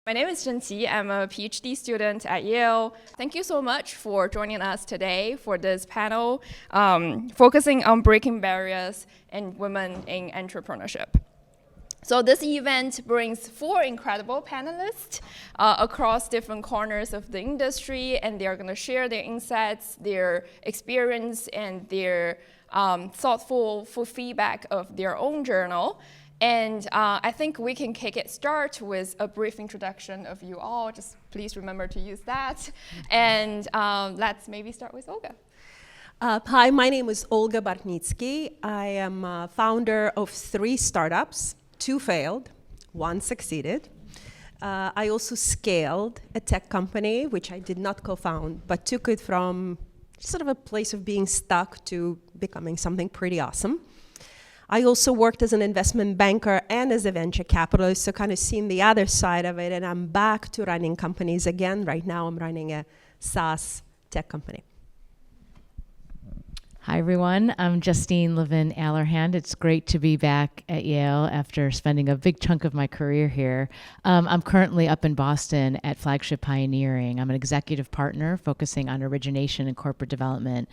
My name is Justine. I'm a PhD student at Yale. Thank you so much for joining us today for this panel focusing on breaking barriers and women in entrepreneurship. So this event brings 4 incredible panelists across different corners of the industry, and they're going to share their insights, their experience, and their thoughtful feedback of their own journal. And I think we can start with a brief introduction of you all. Just please remember to use that. And let's maybe start with Olga. Hi, my name is Olga Bartnicki. I am a founder of 3 startups. 2 failed, 1 succeeded. I also scaled a tech company, which I did not co-found, but took it from sort of a place of being stuck to becoming something pretty awesome. I also worked as an investment banker and as a venture capitalist, so kind of seen the other side of it, and I'm back to running companies again. Right now I'm running a SaaS tech company. Hi, everyone. I'm Justine Levin-Allerhand. It's great to be back at Yale after spending a big chunk of my career here. I'm currently up in Boston at Flagship Pioneering. I'm an executive partner focusing on origination and corporate development.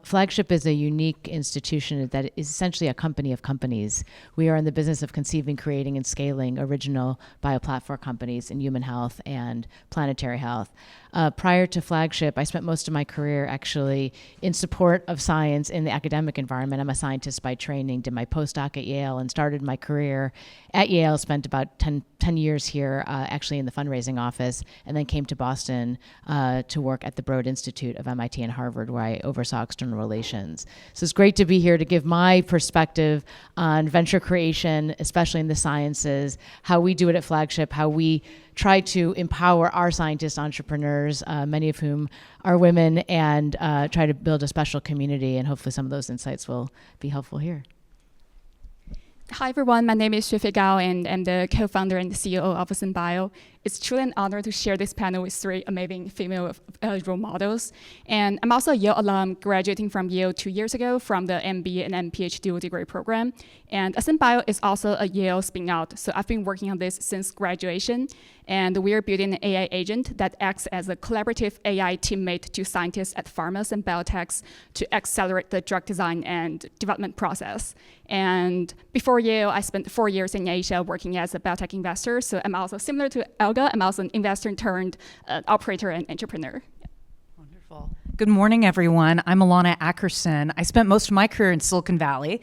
Flagship is a unique institution that is essentially a company of companies. We are in the business of conceiving, creating, and scaling original bioplatform companies in human health and planetary health. Prior to Flagship, I spent most of my career actually in support of science in the academic environment. I'm a scientist by training, did my postdoc at Yale, and started my career at Yale, spent about 10 years here actually in the fundraising office, and then came to Boston to work at the Broad Institute of MIT and Harvard, where I oversaw external relations. So it's great to be here to give my perspective on venture creation, especially in the sciences, how we do it at Flagship, how we try to empower our scientist entrepreneurs, many of whom are women, and try to build a special community, and hopefully some of those insights will be helpful here. Hi everyone, my name is Xuefei Gao, and I'm the co-founder and CEO of Ascent Bio. It's truly an honor to share this panel with 3 amazing female role models. And I'm also a Yale alum, graduating from Yale 2 years ago from the MBA and PhD dual degree program. And Ascent Bio is also a Yale spin-out, so I've been working on this since graduation. And we are building an AI agent that acts as a collaborative AI teammate to scientists at pharmas and biotechs to accelerate the drug design and development process. And before Yale, I spent 4 years in Asia working as a biotech investor. So I'm also similar to Olga. I'm also an investor turned operator and entrepreneur. Wonderful. Good morning, everyone. I'm Alana Ackerson. I spent most of my career in Silicon Valley,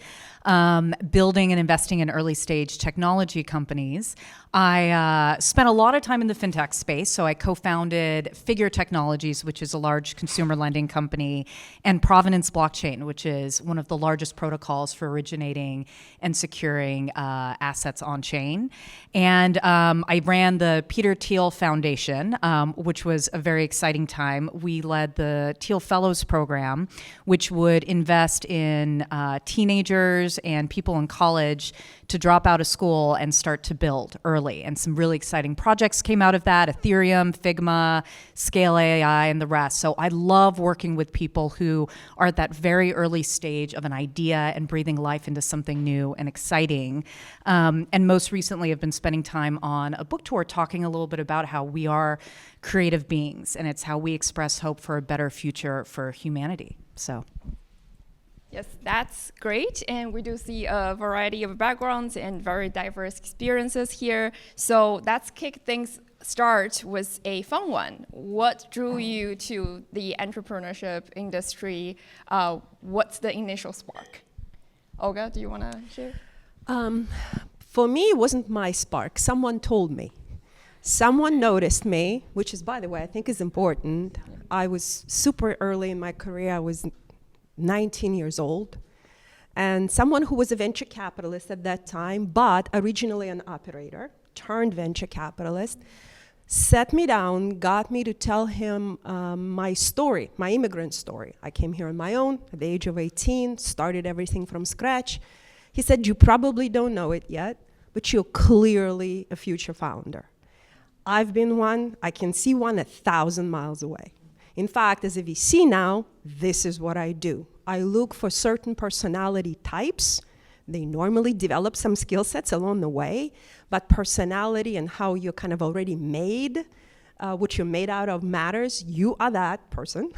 building and investing in early stage technology companies. I spent a lot of time in the fintech space, so I co-founded Figure Technologies, which is a large consumer lending company, and Provenance Blockchain, which is one of the largest protocols for originating and securing assets on chain. And I ran the Peter Thiel Foundation, which was a very exciting time. We led the Thiel Fellows Program, which would invest in teenagers and people in college to drop out of school and start to build early. And some really exciting projects came out of that: Ethereum, Figma, Scale AI, and the rest. So I love working with people who are at that very early stage of an idea and breathing life into something new and exciting. And most recently, I've been spending time on a book tour talking a little bit about how we are creative beings, and it's how we express hope for a better future for humanity. So. Yes, that's great. And we do see a variety of backgrounds and very diverse experiences here. So let's kick things start with a fun one. What drew you to the entrepreneurship industry? What's the initial spark? Olga, do you want to share? For me, it wasn't my spark. Someone told me. Someone noticed me, which is, by the way, I think is important. I was super early in my career. I was 19 years old, and someone who was a venture capitalist at that time, but originally an operator, turned venture capitalist, sat me down, got me to tell him my story, my immigrant story. I came here on my own at the age of 18, started everything from scratch. He said, "You probably don't know it yet, but you're clearly a future founder." I've been one, I can see one 1,000 miles away. In fact, as a VC now, this is what I do. I look for certain personality types They normally develop some skill sets along the way, but personality and how you're kind of already made, what you're made out of matters. You are that person,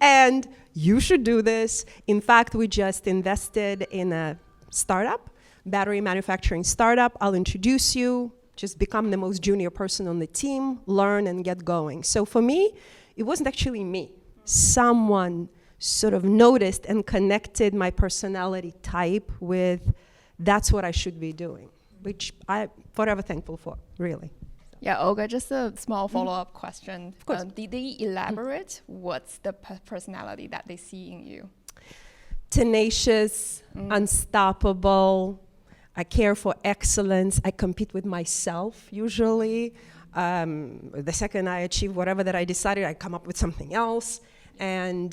and you should do this. In fact, we just invested in a startup, battery manufacturing startup. I'll introduce you. Just become the most junior person on the team, learn and get going. So for me, it wasn't actually me. Someone sort of noticed and connected my personality type with that's what I should be doing, which I'm forever thankful for, really. Yeah, Olga, just a small follow-up question. Of course. Did they elaborate what's the personality that they see in you? Tenacious, unstoppable. I care for excellence. I compete with myself usually. The second I achieve whatever that I decided, I come up with something else. And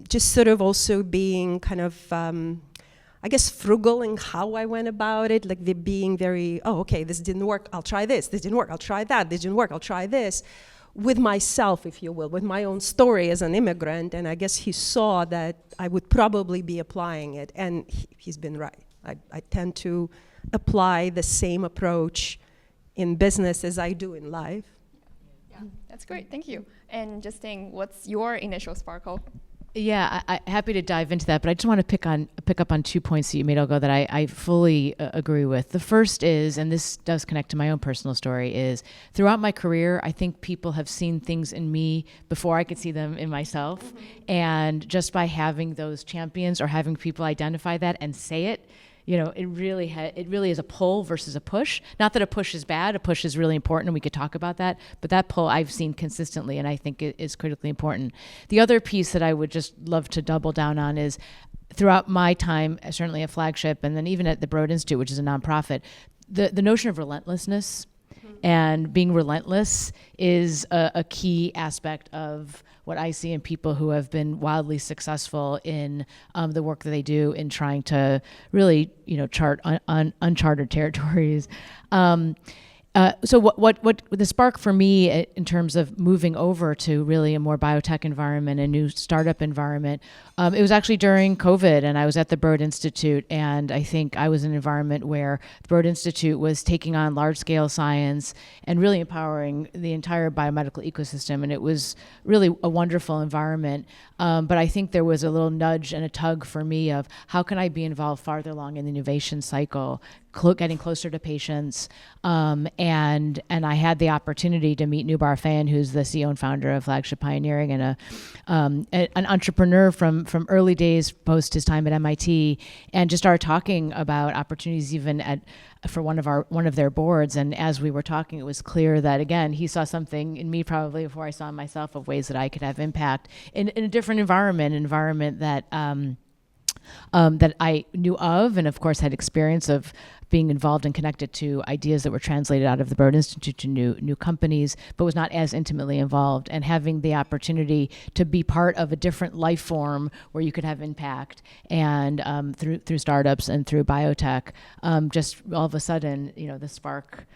just sort of also being kind of, I guess, frugal in how I went about it, like being very, oh, okay, this didn't work, I'll try this. This didn't work, I'll try that. This didn't work, I'll try this. With myself, if you will, with my own story as an immigrant. And I guess he saw that I would probably be applying it. And he's been right. I tend to apply the same approach in business as I do in life. Yeah, that's great. Thank you. And Justine, what's your initial sparkle? Yeah, I'm happy to dive into that, but I just want to pick up on 2 points that you made, Olga, that I fully agree with. The first is, and this does connect to my own personal story, is throughout my career, I think people have seen things in me before I could see them in myself. Mm-hmm. And just by having those champions or having people identify that and say it, you know, it really is a pull versus a push. Not that a push is bad. A push is really important, and we could talk about that. But that pull I've seen consistently, and I think it is critically important. The other piece that I would just love to double down on is throughout my time, certainly at Flagship, and then even at the Broad Institute, which is a nonprofit, the notion of relentlessness and being relentless is a key aspect of what I see in people who have been wildly successful in the work that they do in trying to really, you know, chart uncharted territories. So what the spark for me in terms of moving over to really a more biotech environment, a new startup environment, it was actually during COVID, and I was at the Broad Institute, and I think I was in an environment where the Broad Institute was taking on large-scale science and really empowering the entire biomedical ecosystem, and it was really a wonderful environment. But I think there was a little nudge and a tug for me of how can I be involved farther along in the innovation cycle, getting closer to patients, and I had the opportunity to meet Nubar Fan, who's the CEO and founder of Flagship Pioneering, and an entrepreneur from early days post his time at MIT, and just started talking about opportunities even for one of their boards. And as we were talking, it was clear that again he saw something in me probably before I saw in myself of ways that I could have impact in a different environment that that I knew of, and of course had experience of being involved and connected to ideas that were translated out of the Broad Institute to new companies, but was not as intimately involved. And having the opportunity to be part of a different life form where you could have impact, and through startups and through biotech, just all of a sudden, you know, the spark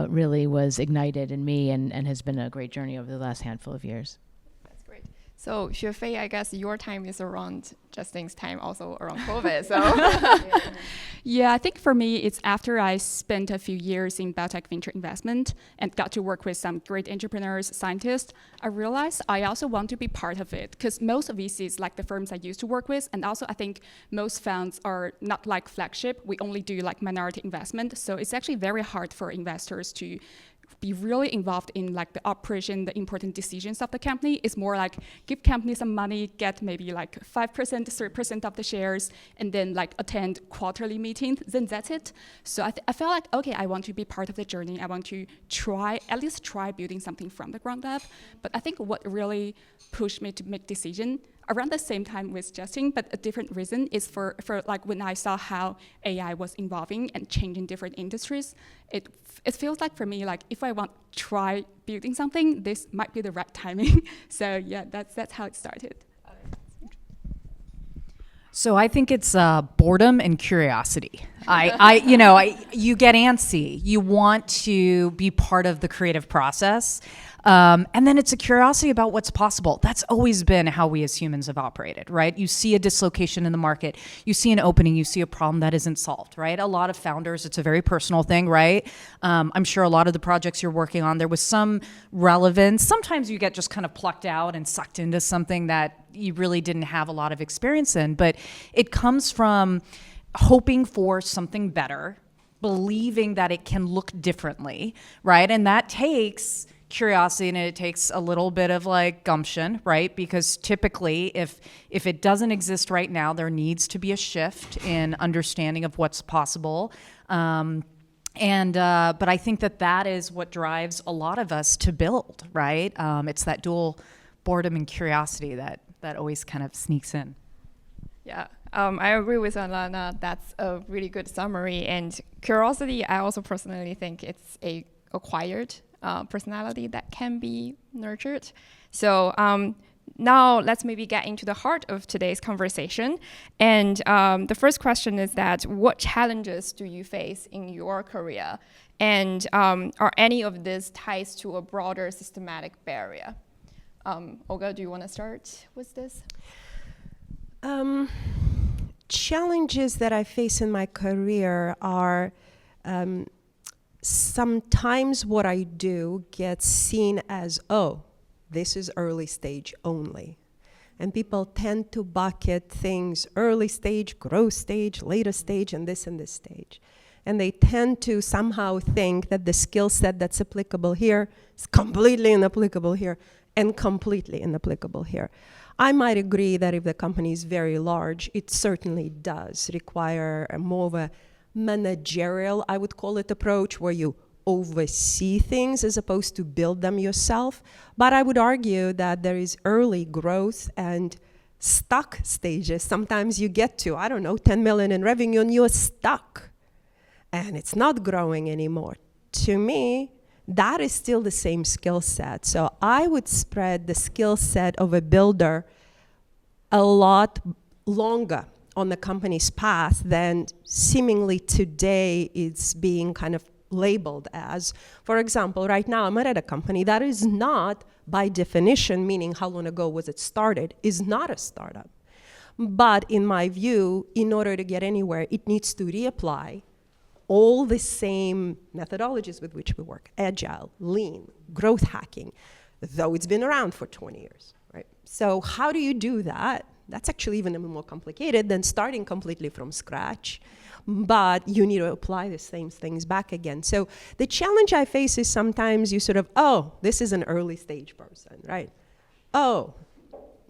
really was ignited in me, and has been a great journey over the last handful of years. So Xuefei, I guess your time is around Justine's time, also around COVID. So yeah, I think for me, it's after I spent a few years in biotech venture investment and got to work with some great entrepreneurs, scientists, I realized I also want to be part of it, because most of VCs, like the firms I used to work with, and also I think most funds are not like Flagship. We only do like minority investment. So it's actually very hard for investors to be really involved in like the operation, the important decisions of the company. It's more like give company some money, get maybe like 5%, 3% of the shares, and then like attend quarterly meetings, then that's it. So I felt like, okay, I want to be part of the journey. I want to at least try building something from the ground up. But I think what really pushed me to make decision around the same time with Justine, but a different reason, is for like when I saw how AI was evolving and changing different industries, it feels like for me, like if I want to try building something, this might be the right timing. So yeah, that's how it started. So I think it's boredom and curiosity. You get antsy. You want to be part of the creative process. And then it's a curiosity about what's possible. That's always been how we as humans have operated, right? You see a dislocation in the market, you see an opening, you see a problem that isn't solved, right? A lot of founders, it's a very personal thing, right? I'm sure a lot of the projects you're working on, there was some relevance. Sometimes you get just kind of plucked out and sucked into something that you really didn't have a lot of experience in, but it comes from hoping for something better, believing that it can look differently, right? And that takes curiosity, and it takes a little bit of like gumption, right? Because typically if it doesn't exist right now, there needs to be a shift in understanding of what's possible. But I think that is what drives a lot of us to build, right? It's that dual boredom and curiosity that always kind of sneaks in. Yeah, I agree with Alana. That's a really good summary. And curiosity, I also personally think it's a acquired personality that can be nurtured. So now let's maybe get into the heart of today's conversation. And the first question is that what challenges do you face in your career? And are any of this ties to a broader systematic barrier? Olga, do you want to start with this? Challenges that I face in my career are sometimes what I do gets seen as, oh, this is early stage only. And people tend to bucket things early stage, growth stage, later stage, and this stage. And they tend to somehow think that the skill set that's applicable here is completely inapplicable here and completely inapplicable here. I might agree that if the company is very large, it certainly does require more of a managerial, I would call it, approach where you oversee things as opposed to build them yourself. But I would argue that there is early growth and stuck stages. Sometimes you get to, 10 million in revenue and you're stuck and it's not growing anymore. To me, that is still the same skill set. So I would spread the skill set of a builder a lot longer on the company's path than seemingly today it's being kind of labeled as. For example, right now I'm at a company that is not, by definition, meaning how long ago was it started, is not a startup. But in my view, in order to get anywhere, it needs to reapply all the same methodologies with which we work: agile, lean, growth hacking, though it's been around for 20 years, right? So how do you do that? That's actually even a bit more complicated than starting completely from scratch, but you need to apply the same things back again. So the challenge I face is sometimes you sort of, oh, this is an early stage person, right? Oh,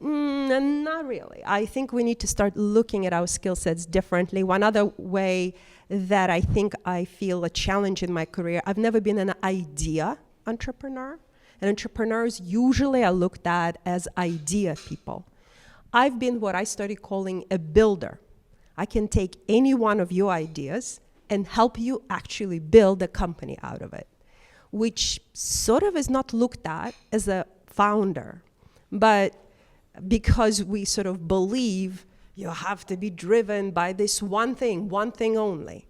not really. I think we need to start looking at our skill sets differently. One other way that I think I feel a challenge in my career, I've never been an idea entrepreneur. And entrepreneurs usually are looked at as idea people. I've been what I started calling a builder. I can take any one of your ideas and help you actually build a company out of it, which sort of is not looked at as a founder. But because we sort of believe you have to be driven by this one thing only,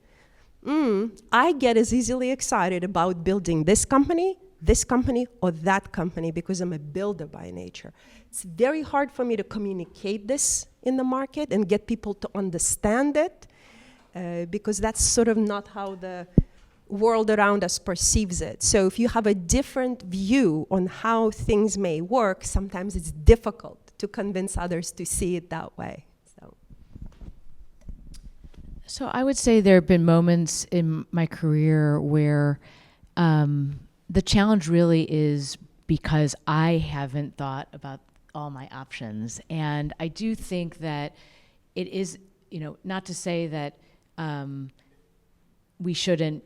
I get as easily excited about building this company, or that company, because I'm a builder by nature. It's very hard for me to communicate this in the market and get people to understand it, because that's sort of not how the world around us perceives it. So if you have a different view on how things may work, sometimes it's difficult to convince others to see it that way. So I would say there have been moments in my career where the challenge really is because I haven't thought about all my options. And I do think that it is, not to say that we shouldn't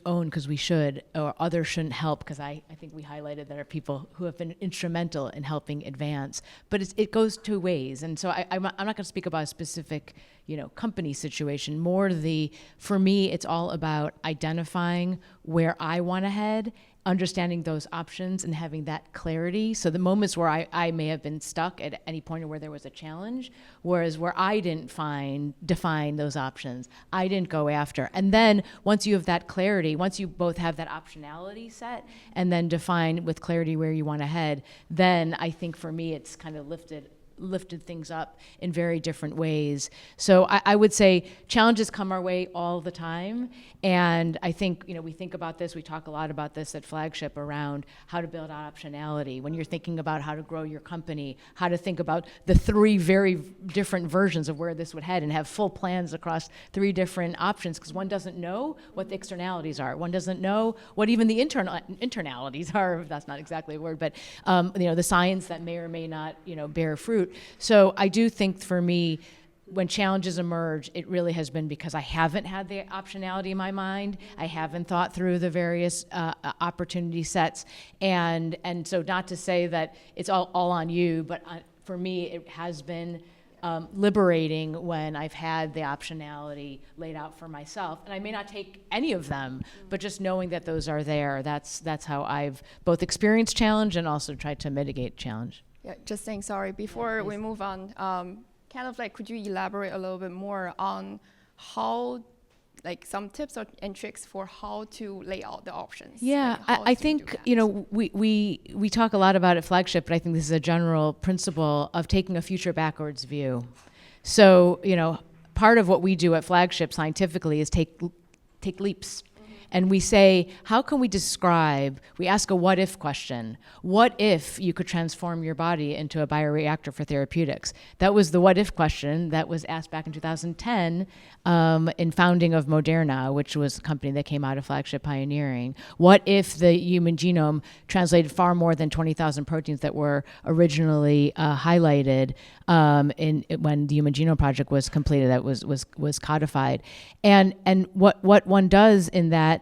own because we should, or others shouldn't help, because I think we highlighted that there are people who have been instrumental in helping advance. But it goes two ways. And so I'm not going to speak about a specific company situation. For me, it's all about identifying where I want to head understanding those options and having that clarity. So the moments where I may have been stuck at any point where there was a challenge, whereas where I didn't define those options, I didn't go after. And then once you have that clarity, once you both have that optionality set and then define with clarity where you want to head, then I think for me it's kind of lifted things up in very different ways. So I would say challenges come our way all the time. And I think, we think about this, we talk a lot about this at Flagship around how to build optionality. When you're thinking about how to grow your company, how to think about the 3 very different versions of where this would head and have full plans across 3 different options, because one doesn't know what the externalities are. One doesn't know what even the internalities are, if that's not exactly a word, but the science that may or may not, bear fruit. So I do think for me, when challenges emerge, it really has been because I haven't had the optionality in my mind. I haven't thought through the various opportunity sets. And so not to say that it's all on you, but for me, it has been liberating when I've had the optionality laid out for myself. And I may not take any of them, but just knowing that those are there, that's how I've both experienced challenge and also tried to mitigate challenge. Yeah, Justine, sorry, before we move on, could you elaborate a little bit more on how, some tips and tricks for how to lay out the options? Yeah, I think, we talk a lot about it at Flagship, but I think this is a general principle of taking a future backwards view. So, part of what we do at Flagship scientifically is take leaps. And we say, how can we ask a what if question. What if you could transform your body into a bioreactor for therapeutics? That was the what if question that was asked back in 2010 in founding of Moderna, which was a company that came out of Flagship Pioneering. What if the human genome translated far more than 20,000 proteins that were originally highlighted when the Human Genome Project was completed, that was codified. And what one does in that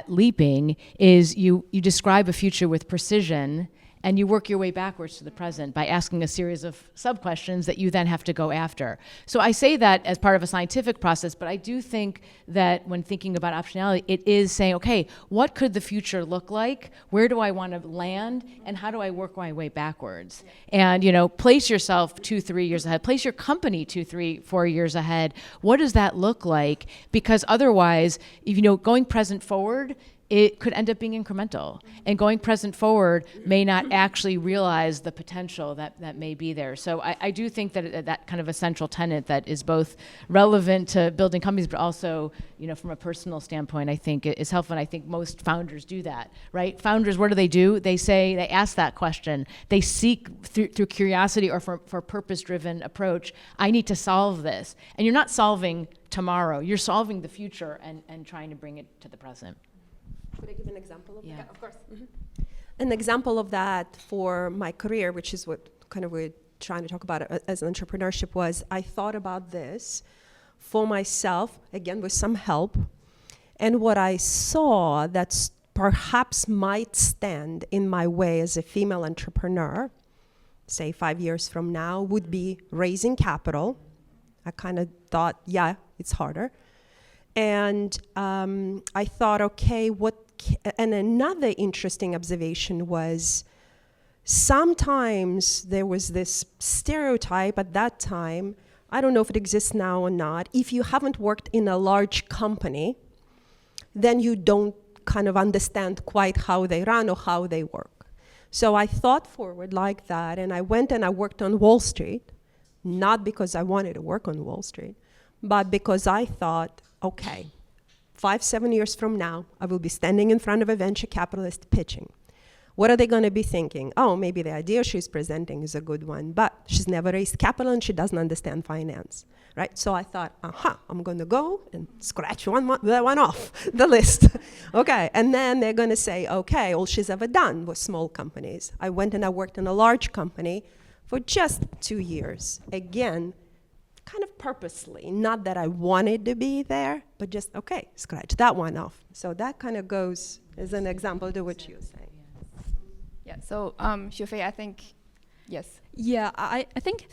leaping is you describe a future with precision, and you work your way backwards to the present by asking a series of sub-questions that you then have to go after. So I say that as part of a scientific process, but I do think that when thinking about optionality, it is saying, okay, what could the future look like? Where do I want to land? And how do I work my way backwards? And, place yourself 2-3 years ahead. Place your company 2-3-4 years ahead. What does that look like? Because otherwise, going present forward, it could end up being incremental. And going present forward may not actually realize the potential that may be there. So I do think that kind of a central tenet that is both relevant to building companies, but also, from a personal standpoint, I think is helpful. And I think most founders do that, right? Founders, what do? They ask that question. They seek through curiosity or for purpose-driven approach, I need to solve this. And you're not solving tomorrow. You're solving the future and trying to bring it to the present. Could I give an example of that? Yeah, Of course. Mm-hmm. An example of that for my career, which is what kind of we're trying to talk about as entrepreneurship, was I thought about this for myself, again, with some help. And what I saw that perhaps might stand in my way as a female entrepreneur, say 5 years from now, would be raising capital. I kind of thought, yeah, it's harder. And I thought, okay, and another interesting observation was sometimes there was this stereotype at that time, I don't know if it exists now or not, if you haven't worked in a large company, then you don't kind of understand quite how they run or how they work. So I thought forward like that, and I went and I worked on Wall Street, not because I wanted to work on Wall Street, but because I thought, okay, 5-7 years from now, I will be standing in front of a venture capitalist pitching. What are they going to be thinking? Oh, maybe the idea she's presenting is a good one, but she's never raised capital and she doesn't understand finance, right? So I thought, I'm going to go and scratch that one off the list. Okay, and then they're going to say, okay, all she's ever done was small companies. I went and I worked in a large company for just 2 years. Again, kind of purposely, not that I wanted to be there, but just, okay, scratch that one off. So that kind of goes as an example to what you were saying. Yeah, so Xuefei, I think, yes. Yeah, I think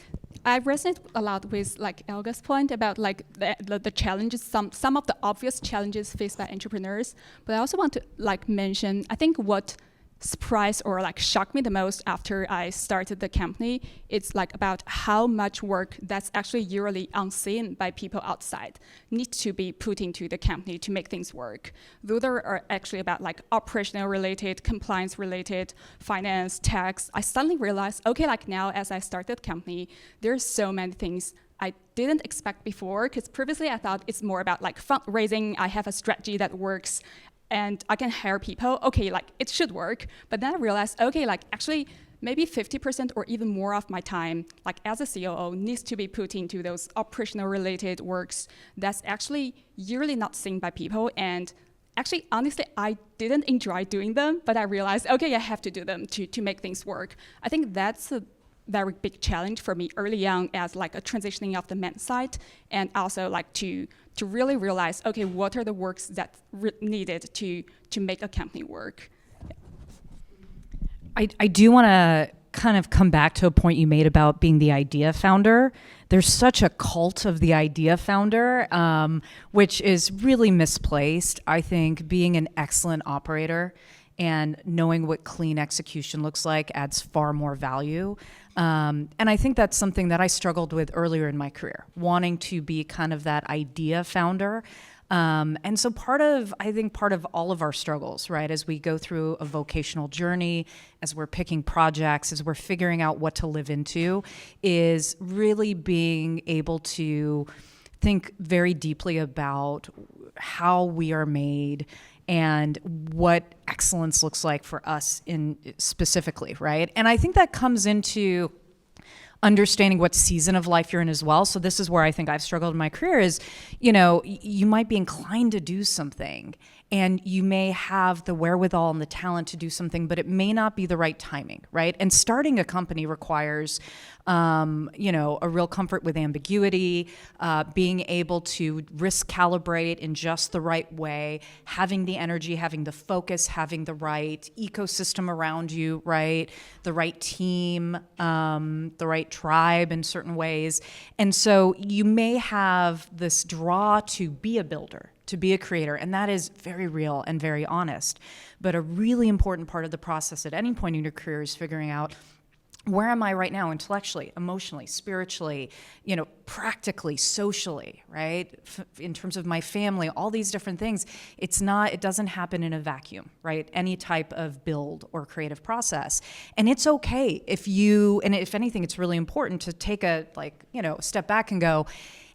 I resonate a lot with like Olga's point about like the challenges, some of the obvious challenges faced by entrepreneurs. But I also want to like mention, I think what surprised or like shocked me the most after I started the company, it's like about how much work that's actually usually unseen by people outside needs to be put into the company to make things work. Those are actually about like operational related, compliance related, finance, tax. I suddenly realized, okay, like now as I started the company, there's so many things I didn't expect before, because previously I thought it's more about like fundraising. I have a strategy that works and I can hire people, okay, like it should work. But then I realized, okay, like actually maybe 50% or even more of my time, like as a COO, needs to be put into those operational related works that's actually usually not seen by people. And actually, honestly, I didn't enjoy doing them, but I realized, okay, I have to do them to make things work. I think that's a very big challenge for me early on as like a transitioning of the mindset, and also like to really realize, okay, what are the works that needed to make a company work. I do want to kind of come back to a point you made about being the idea founder. There's such a cult of the idea founder, which is really misplaced. I think being an excellent operator and knowing what clean execution looks like adds far more value. And I think that's something that I struggled with earlier in my career, wanting to be kind of that idea founder. And so I think part of all of our struggles, right, as we go through a vocational journey, as we're picking projects, as we're figuring out what to live into, is really being able to think very deeply about how we are made and what excellence looks like for us in specifically, right? And I think that comes into understanding what season of life you're in as well. So this is where I think I've struggled in my career is, you might be inclined to do something and you may have the wherewithal and the talent to do something, but it may not be the right timing, right? And starting a company requires, a real comfort with ambiguity, being able to risk calibrate in just the right way, having the energy, having the focus, having the right ecosystem around you, right? The right team, the right tribe in certain ways. And so you may have this draw to be a builder, to be a creator, and that is very real and very honest. But a really important part of the process at any point in your career is figuring out, where am I right now intellectually, emotionally, spiritually, practically, socially, right? In terms of my family, all these different things. It doesn't happen in a vacuum, right? Any type of build or creative process. And it's okay if anything, it's really important to take a step back and go,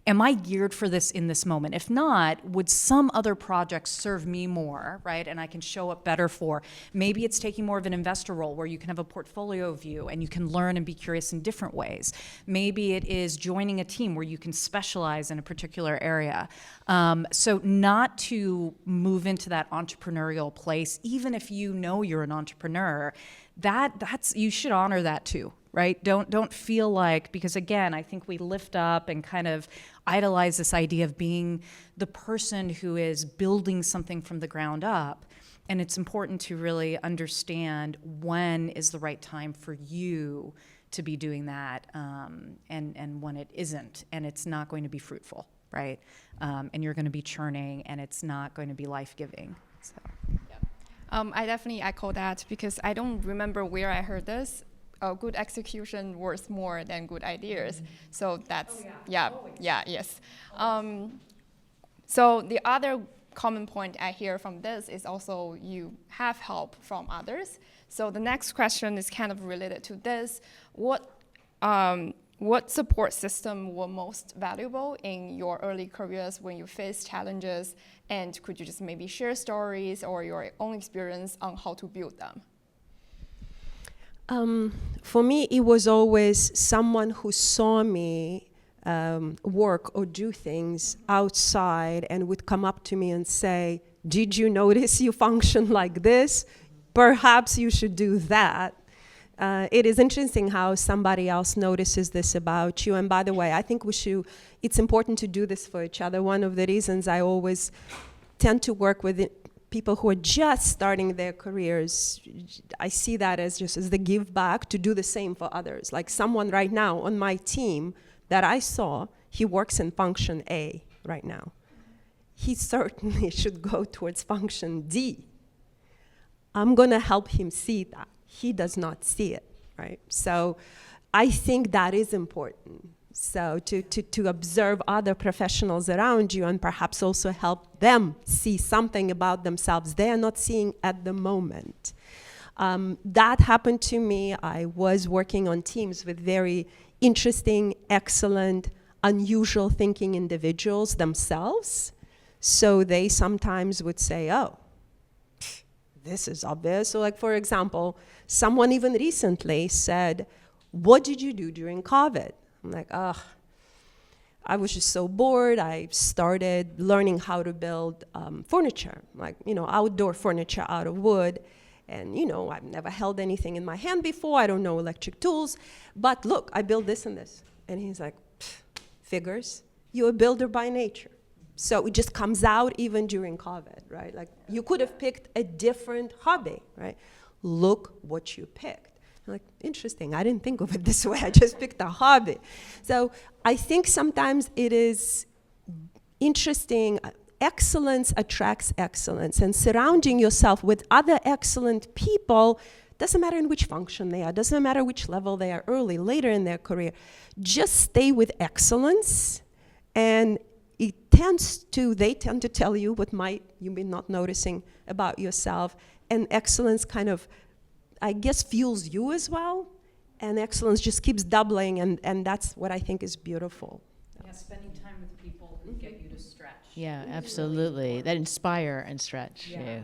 am I geared for this in this moment? If not, would some other project serve me more, right? And I can show up better for. Maybe it's taking more of an investor role where you can have a portfolio view and you can learn and be curious in different ways. Maybe it is joining a team where you can specialize in a particular area. So not to move into that entrepreneurial place, even if you know you're an entrepreneur, that's you should honor that too. Right? Don't feel like, because again, I think we lift up and kind of idolize this idea of being the person who is building something from the ground up. And it's important to really understand when is the right time for you to be doing that, and when it isn't, and it's not going to be fruitful, right? And you're going to be churning, and it's not going to be life-giving. So. I definitely echo that, because I don't remember where I heard this. Good execution worth more than good ideas. So that's, yes. So the other common point I hear from this is also you have help from others. So the next question is kind of related to this. What support system were most valuable in your early careers when you faced challenges? And could you just maybe share stories or your own experience on how to build them? For me, it was always someone who saw me work or do things outside and would come up to me and say, did you notice you function like this? Perhaps you should do that. It is interesting how somebody else notices this about you. And by the way, I think it's important to do this for each other. One of the reasons I always tend to work with people who are just starting their careers, I see that as just as the give back to do the same for others. Like someone right now on my team that I saw, he works in function A right now. He certainly should go towards function D. I'm gonna help him see that. He does not see it, right? So I think that is important. So to observe other professionals around you and perhaps also help them see something about themselves they are not seeing at the moment. That happened to me. I was working on teams with very interesting, excellent, unusual thinking individuals themselves. So they sometimes would say, oh, this is obvious. So like, for example, someone even recently said, what did you do during COVID? I'm like, I was just so bored. I started learning how to build furniture, like, outdoor furniture out of wood. And, I've never held anything in my hand before. I don't know electric tools. But look, I built this and this. And he's like, figures. You're a builder by nature. So it just comes out even during COVID, right? Like, you could have picked a different hobby, right? Look what you picked. I'm like, interesting, I didn't think of it this way. I just picked a hobby. So I think sometimes it is interesting. Excellence attracts excellence, and surrounding yourself with other excellent people, doesn't matter in which function they are, doesn't matter which level they are, early, later in their career, just stay with excellence, and they tend to tell you what you've been not noticing about yourself, and excellence kind of, I guess, fuels you as well, and excellence just keeps doubling, and that's what I think is beautiful. Yeah, spending time with people who get you to stretch. Yeah, absolutely. That inspire and stretch you.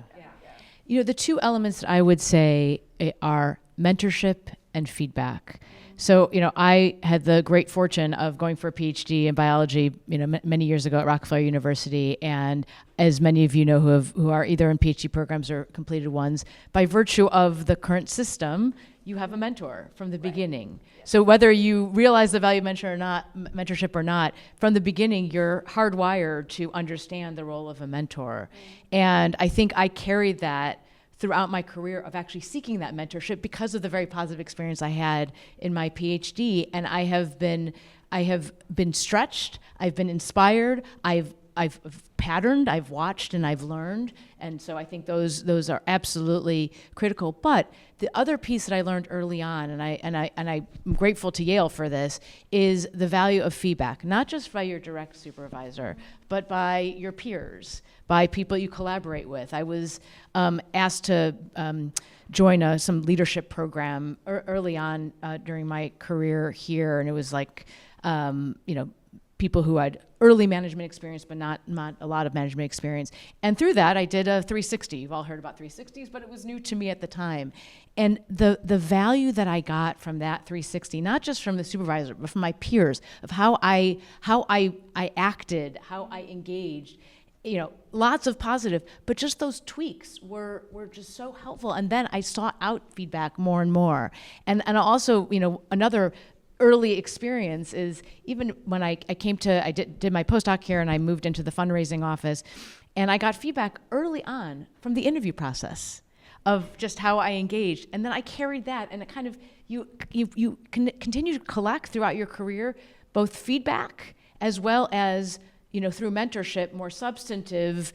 Yeah. The two elements that I would say are mentorship and feedback. So, I had the great fortune of going for a PhD in biology, many years ago at Rockefeller University. And as many of you know who are either in PhD programs or completed ones, by virtue of the current system, you have a mentor from the beginning. So whether you realize the value of mentorship or not, from the beginning, you're hardwired to understand the role of a mentor. And I think I carried that throughout my career of actually seeking that mentorship because of the very positive experience I had in my PhD. And I have been stretched, I've been inspired, I've patterned, I've watched, and I've learned. And so I think those are absolutely critical. But the other piece that I learned early on, and I'm grateful to Yale for this, is the value of feedback, not just by your direct supervisor, but by your peers, by people you collaborate with. I was asked to join some leadership program early on during my career here, and it was like, people who had early management experience, but not a lot of management experience. And through that, I did a 360. You've all heard about 360s, but it was new to me at the time. And the value that I got from that 360, not just from the supervisor, but from my peers, of how I acted, how I engaged, lots of positive, but just those tweaks were just so helpful. And then I sought out feedback more and more. And also, another early experience is even when I did my postdoc here and I moved into the fundraising office, and I got feedback early on from the interview process of just how I engaged, and then I carried that, and it kind of you continue to collect throughout your career both feedback as well as through mentorship, more substantive,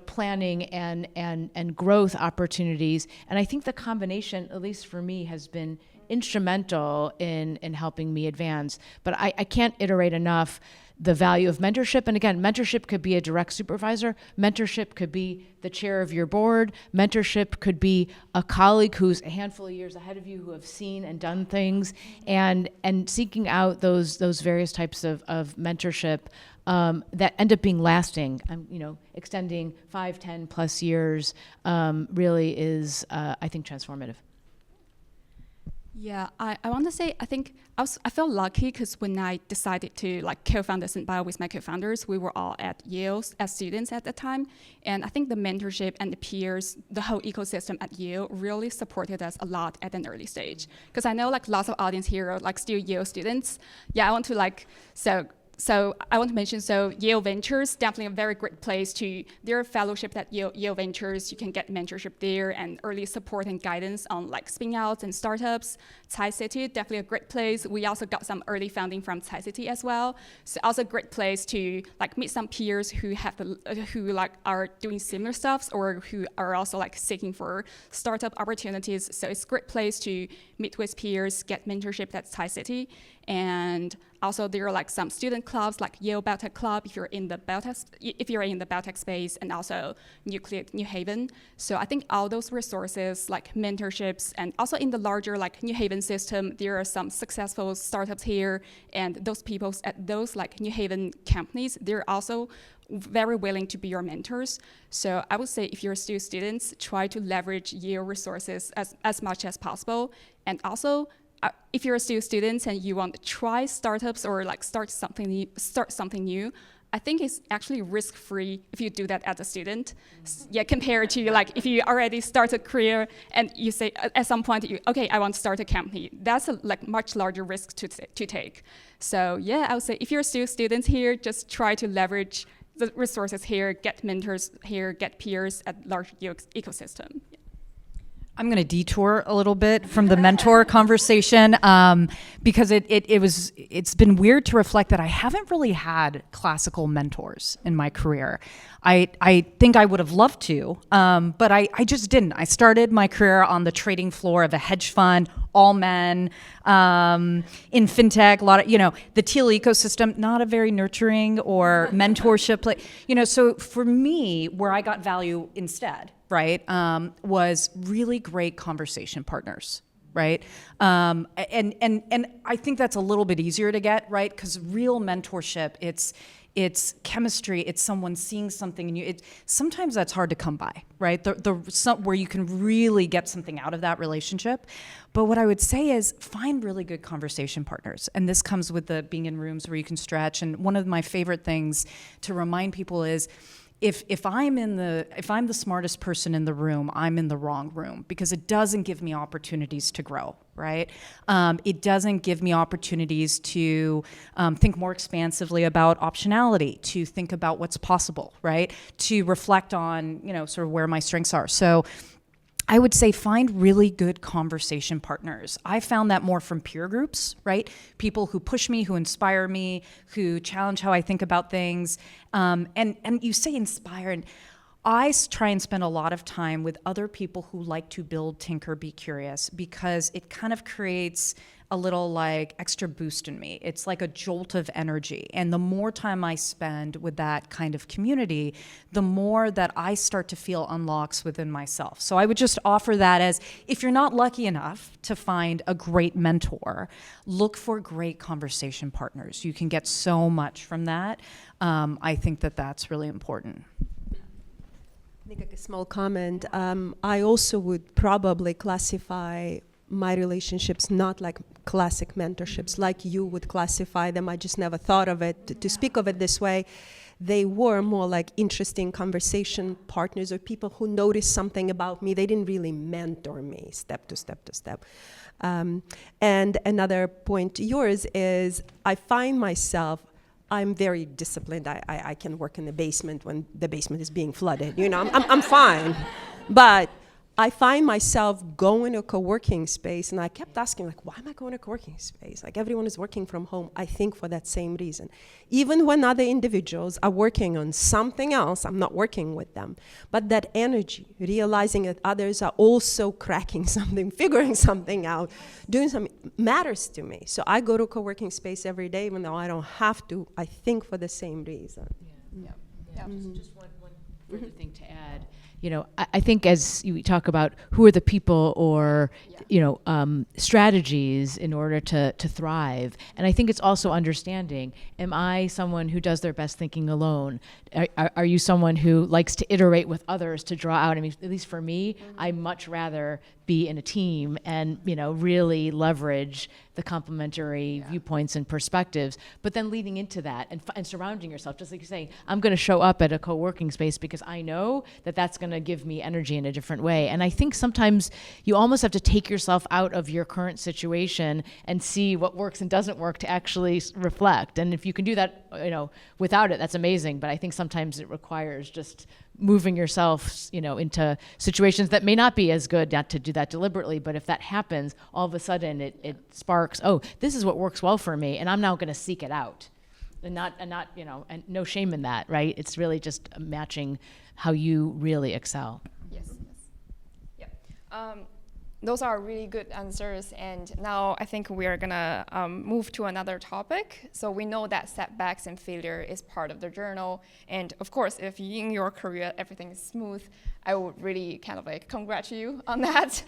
planning and growth opportunities. And I think the combination, at least for me, has been instrumental in helping me advance. But I can't iterate enough the value of mentorship. And again, mentorship could be a direct supervisor. Mentorship could be the chair of your board. Mentorship could be a colleague who's a handful of years ahead of you, who have seen and done things, and seeking out those various types of mentorship that end up being lasting, extending 5, 10 plus years, really is, I think, transformative. Yeah, I want to say, I think I felt lucky because when I decided to co-found Ascent Bio with my co-founders, we were all at Yale as students at the time. And I think the mentorship and the peers, the whole ecosystem at Yale really supported us a lot at an early stage. Because I know lots of audience here are still Yale students. Yeah, I want to So I want to mention, so Yale Ventures, definitely a very great place there are fellowships at Yale Ventures. You can get mentorship there and early support and guidance on like spin outs and startups. Thai City, definitely a great place. We also got some early funding from Thai City as well. So also a great place to like meet some peers who are doing similar stuff or who are also like seeking for startup opportunities. So it's a great place to meet with peers, get mentorship at Thai City. And also there are like some student clubs like Yale Biotech Club if you're in the biotech space, and also New Haven. So I think all those resources like mentorships, and also in the larger like New Haven system, there are some successful startups here, and those people at those like New Haven companies, they're also very willing to be your mentors. So I would say if you're still students, try to leverage Yale resources as much as possible. And also, if you're still students and you want to try startups or like start something new, I think it's actually risk-free if you do that as a student. Yeah, compared to like if you already start a career and you say at some point, okay, I want to start a company. That's a like much larger risk to take. So yeah, I would say if you're still students here, just try to leverage the resources here, get mentors here, get peers at large ecosystem. I'm going to detour a little bit from the mentor conversation because it's been weird to reflect that I haven't really had classical mentors in my career. I think I would have loved to, but I just didn't. I started my career on the trading floor of a hedge fund, all men, in fintech, a lot of, the Teal ecosystem, not a very nurturing or mentorship, so for me, where I got value instead, right, was really great conversation partners, right? And I think that's a little bit easier to get, right? Because real mentorship, it's chemistry, it's someone seeing something in you. Sometimes that's hard to come by, right? Where you can really get something out of that relationship. But what I would say is find really good conversation partners. And this comes with the being in rooms where you can stretch. And one of my favorite things to remind people is, if I'm the smartest person in the room, I'm in the wrong room, because it doesn't give me opportunities to grow, right? It doesn't give me opportunities to think more expansively about optionality, to think about what's possible, right? To reflect on, sort of where my strengths are. So I would say find really good conversation partners. I found that more from peer groups, right? People who push me, who inspire me, who challenge how I think about things. And you say inspire, and I try and spend a lot of time with other people who like to build, tinker, be curious, because it kind of creates a little like extra boost in me. It's like a jolt of energy. And the more time I spend with that kind of community, the more that I start to feel unlocks within myself. So I would just offer that as, if you're not lucky enough to find a great mentor, look for great conversation partners. You can get so much from that. I think that that's really important. I think a small comment. I also would probably classify my relationships not like classic mentorships, like you would classify them. I just never thought of it, to speak of it this way. They were more like interesting conversation partners, or people who noticed something about me. They didn't really mentor me step to step to step. And another point to yours is, I find myself, I'm very disciplined. I can work in the basement when the basement is being flooded. I'm fine. But I find myself going to a co-working space, and I kept asking, like, why am I going to a co-working space? Like, everyone is working from home, I think for that same reason. Even when other individuals are working on something else, I'm not working with them. But that energy, realizing that others are also cracking something, figuring something out, doing something, matters to me. So I go to a co-working space every day, even though I don't have to, I think for the same reason. Yeah. Just one further thing to add. I think as you talk about who are the people or, strategies in order to thrive. And I think it's also understanding, am I someone who does their best thinking alone? Are you someone who likes to iterate with others to draw out? I mean, at least for me, I much rather be in a team and, really leverage the complementary viewpoints and perspectives, but then leading into that and surrounding yourself, just like you're saying, I'm going to show up at a co-working space because I know that that's going to give me energy in a different way. And I think sometimes you almost have to take yourself out of your current situation and see what works and doesn't work to actually reflect. And if you can do that without it, that's amazing. But I think sometimes it requires just moving yourself, into situations that may not be as good, not to do that deliberately. But if that happens, all of a sudden it sparks, oh, this is what works well for me, and I'm now going to seek it out. And no shame in that, right? It's really just matching how you really excel. Yes. Those are really good answers. And now I think we are gonna move to another topic. So we know that setbacks and failure is part of the journey. And of course, if in your career everything is smooth, I would really kind of congratulate you on that.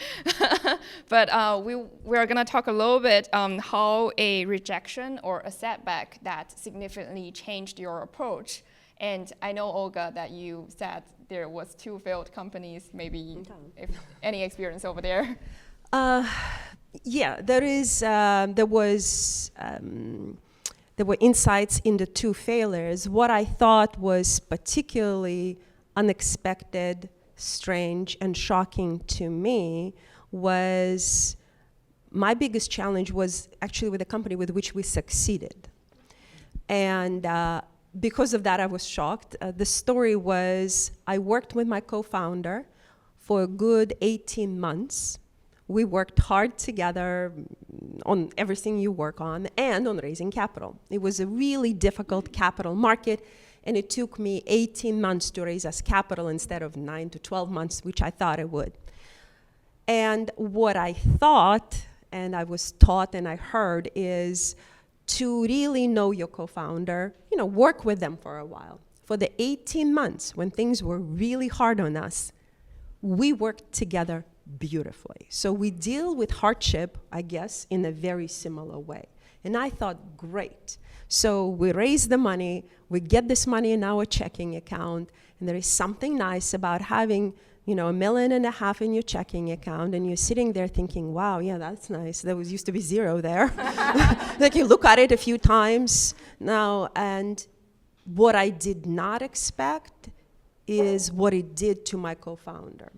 But we're gonna talk a little bit how a rejection or a setback that significantly changed your approach. And I know, Olga, that you said there was 2 failed companies, maybe if any experience over there. Yeah, there were insights in the 2 failures. What I thought was particularly unexpected, strange, and shocking to me was my biggest challenge was actually with the company with which we succeeded. And because of that, I was shocked. The story was I worked with my co-founder for a good 18 months. We worked hard together on everything you work on and on raising capital. It was a really difficult capital market, and it took me 18 months to raise us capital instead of 9 to 12 months, which I thought it would. And what I thought, and I was taught and I heard, is to really know your co-founder, work with them for a while. For the 18 months when things were really hard on us, we worked together beautifully. So we deal with hardship, I guess, in a very similar way. And I thought, great. So we raise the money, we get this money in our checking account, and there is something nice about having $1.5 million in your checking account, and you're sitting there thinking, wow, yeah, that's nice. There used to be 0 there. Like you look at it a few times now, and what I did not expect is what it did to my co-founder.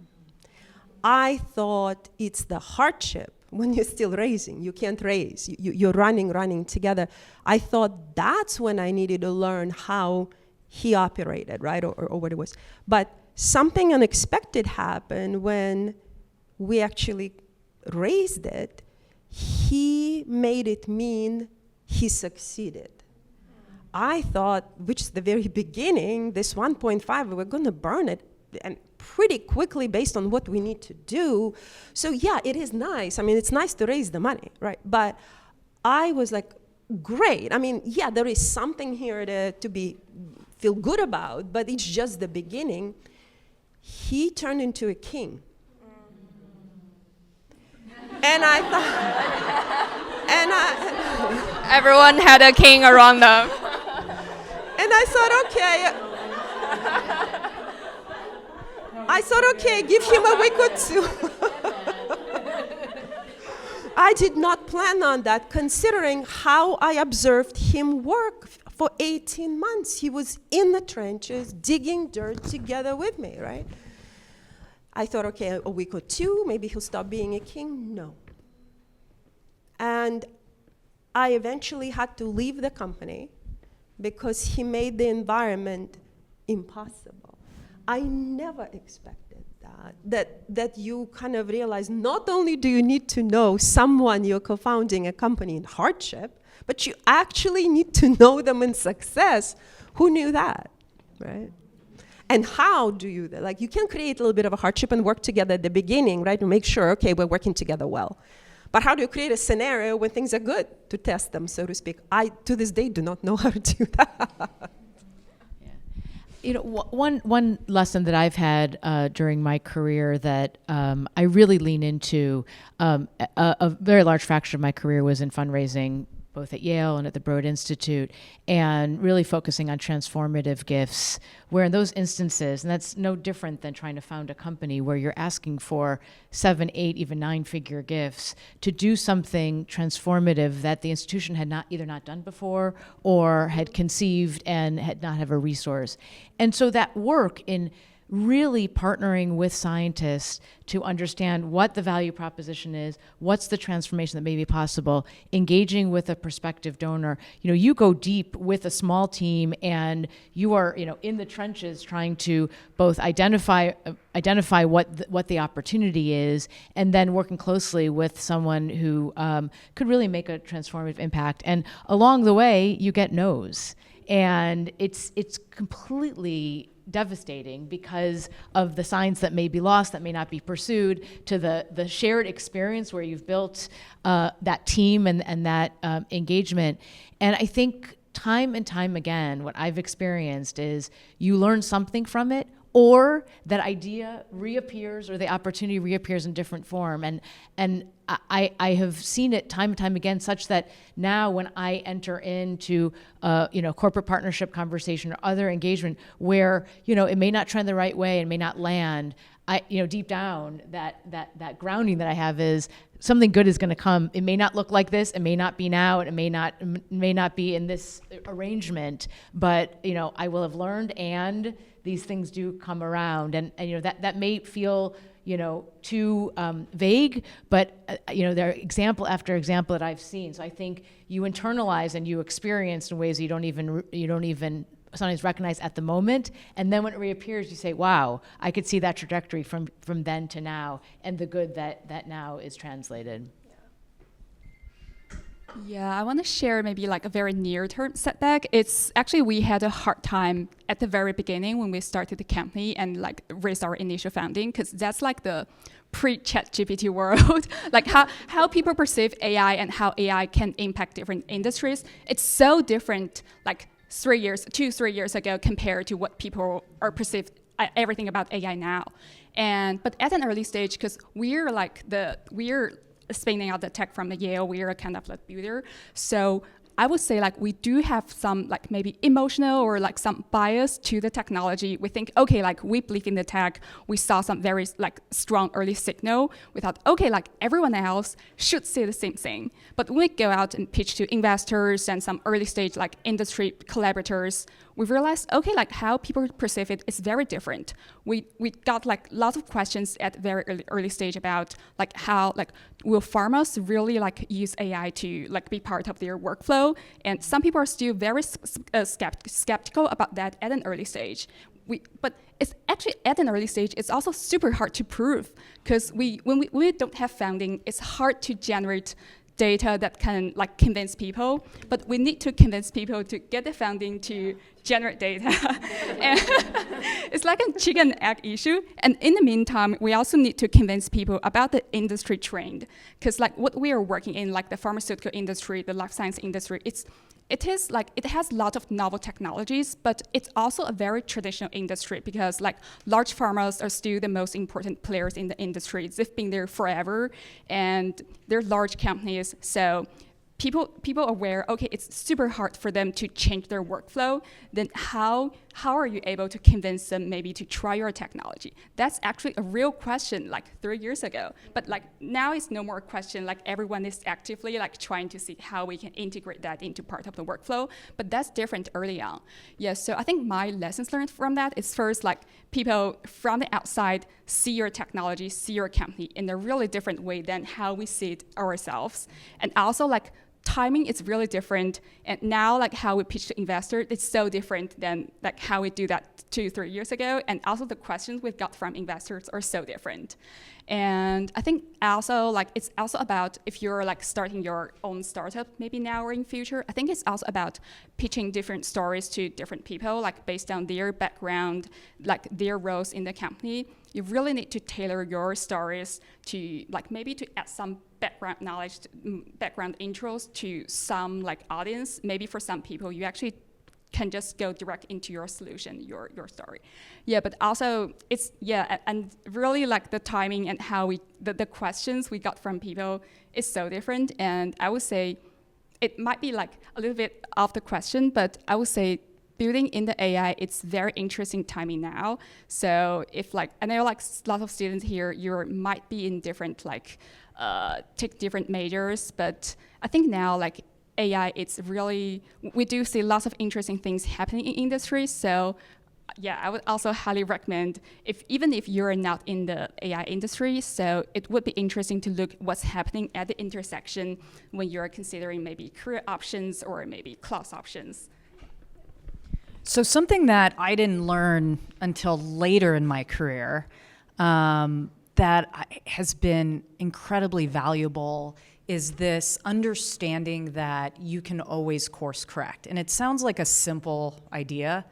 I thought it's the hardship when you're still raising. You can't raise. You're running together. I thought that's when I needed to learn how he operated, right, or what it was. But something unexpected happened when we actually raised it. He made it mean he succeeded. I thought, which is the very beginning, this 1.5, we're going to burn it, and pretty quickly based on what we need to do. So yeah, it is nice. I mean, it's nice to raise the money, right? But I was like, great. I mean, yeah, there is something here to feel good about, but it's just the beginning. He turned into a king. And I thought, Everyone had a king around them. And I thought, okay, give him a week or 2. I did not plan on that, considering how I observed him work for 18 months. He was in the trenches, digging dirt together with me, right? I thought, okay, a week or 2, maybe he'll stop being a king. No. And I eventually had to leave the company because he made the environment impossible. I never expected that you kind of realize not only do you need to know someone you're co-founding a company in hardship, but you actually need to know them in success. Who knew that, right? And how do you, you can create a little bit of a hardship and work together at the beginning, right, to make sure, okay, we're working together well. But how do you create a scenario when things are good to test them, so to speak? I, to this day, do not know how to do that. One lesson that I've had during my career that I really lean into, a very large fraction of my career was in fundraising, both at Yale and at the Broad Institute, and really focusing on transformative gifts, where in those instances, and that's no different than trying to found a company where you're asking for 7, 8, even 9-figure gifts to do something transformative that the institution had either not done before or had conceived and had not have a resource. And so that work in really partnering with scientists to understand what the value proposition is, what's the transformation that may be possible, engaging with a prospective donor. You go deep with a small team, and you are, in the trenches trying to both identify what the opportunity is, and then working closely with someone who could really make a transformative impact. And along the way, you get no's, and it's completely devastating because of the science that may be lost, that may not be pursued, to the shared experience where you've built that team and that engagement. And I think time and time again, what I've experienced is you learn something from it, or that idea reappears, or the opportunity reappears in different form. And I have seen it time and time again, such that now when I enter into corporate partnership conversation or other engagement where it may not trend the right way and may not land, deep down that grounding that I have is something good is going to come. It may not look like this, it may not be now, and it may not be in this arrangement, but I will have learned, and these things do come around, and that may feel too vague, but there are example after example that I've seen. So I think you internalize and you experience in ways you don't even sometimes recognize at the moment, and then when it reappears, you say, "Wow, I could see that trajectory from then to now, and the good that now is translated." Yeah, I want to share maybe like a very near-term setback. It's actually we had a hard time at the very beginning when we started the company and like raised our initial funding, because that's like the pre-ChatGPT world, like how people perceive AI and how AI can impact different industries. It's so different, like 3 years ago compared to what people are perceived everything about AI now. But at an early stage, because we're spinning out the tech from the Yale, we're a kind of like builder. So I would say like we do have some like maybe emotional or like some bias to the technology. We think, okay, like we believe in the tech. We saw some very like strong early signal. We thought, okay, like everyone else should see the same thing. But when we go out and pitch to investors and some early stage like industry collaborators, we realized, okay, like how people perceive it is very different. We got like lots of questions at very early stage about like how like will farmers really like use AI to like be part of their workflow? And some people are still very skeptical about that at an early stage. But it's actually at an early stage, it's also super hard to prove, because when we don't have funding, it's hard to generate data that can like convince people, but we need to convince people to get the funding to generate data. And it's like a chicken and egg issue. And in the meantime, we also need to convince people about the industry trend, because like what we are working in, like the pharmaceutical industry, the life science industry, it has a lot of novel technologies, but it's also a very traditional industry, because like large pharmas are still the most important players in the industry. They've been there forever, and they're large companies. So people are aware, okay, it's super hard for them to change their workflow. Then how are you able to convince them maybe to try your technology? That's actually a real question like 3 years ago. But like now it's no more a question, like everyone is actively like trying to see how we can integrate that into part of the workflow. But that's different early on. Yeah, so I think my lessons learned from that is first, like people from the outside see your technology, see your company in a really different way than how we see it ourselves. And also like timing is really different, and now like how we pitch to investors, it's so different than like how we do that 2-3 years ago, and also the questions we got from investors are so different. And I think also like it's also about if you're like starting your own startup maybe now or in future, I think it's also about pitching different stories to different people, like based on their background, like their roles in the company. You really need to tailor your stories to like maybe to add some background knowledge, background intros to some like audience. Maybe for some people, you actually can just go direct into your solution, your story. Yeah, but also it's, yeah, and really like the timing and how the questions we got from people is so different. And I would say it might be like a little bit off the question, but I would say building in the AI, it's very interesting timing now. So if like, I know like a lot of students here, you might be in different like, take different majors, but I think now like AI, it's really, we do see lots of interesting things happening in industry. So yeah, I would also highly recommend, even if you're not in the AI industry, so it would be interesting to look what's happening at the intersection when you're considering maybe career options or maybe class options. So something that I didn't learn until later in my career has been incredibly valuable is this understanding that you can always course correct. And it sounds like a simple idea,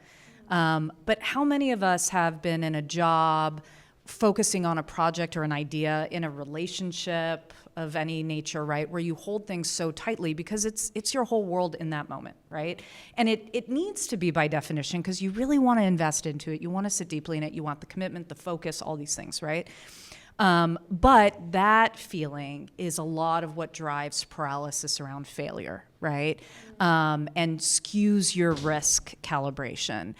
but how many of us have been in a job focusing on a project or an idea in a relationship of any nature, right, where you hold things so tightly because it's your whole world in that moment, right? And it needs to be by definition because you really want to invest into it. You want to sit deeply in it. You want the commitment, the focus, all these things, right? But that feeling is a lot of what drives paralysis around failure, right? And skews your risk calibration.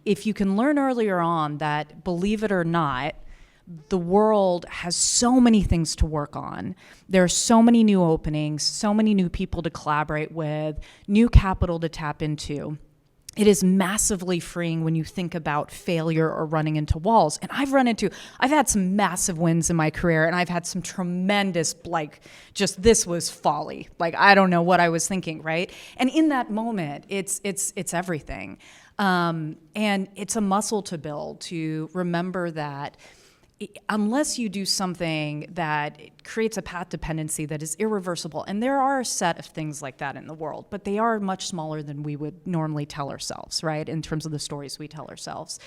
If you can learn earlier on that, believe it or not, the world has so many things to work on. There are so many new openings, so many new people to collaborate with, new capital to tap into. It is massively freeing when you think about failure or running into walls. And I've had some massive wins in my career, and I've had some tremendous, this was folly. I don't know what I was thinking, right? And in that moment, it's everything. And it's a muscle to build to remember that unless you do something that creates a path dependency that is irreversible, and there are a set of things like that in the world, but they are much smaller than we would normally tell ourselves, right, in terms of the stories we tell ourselves.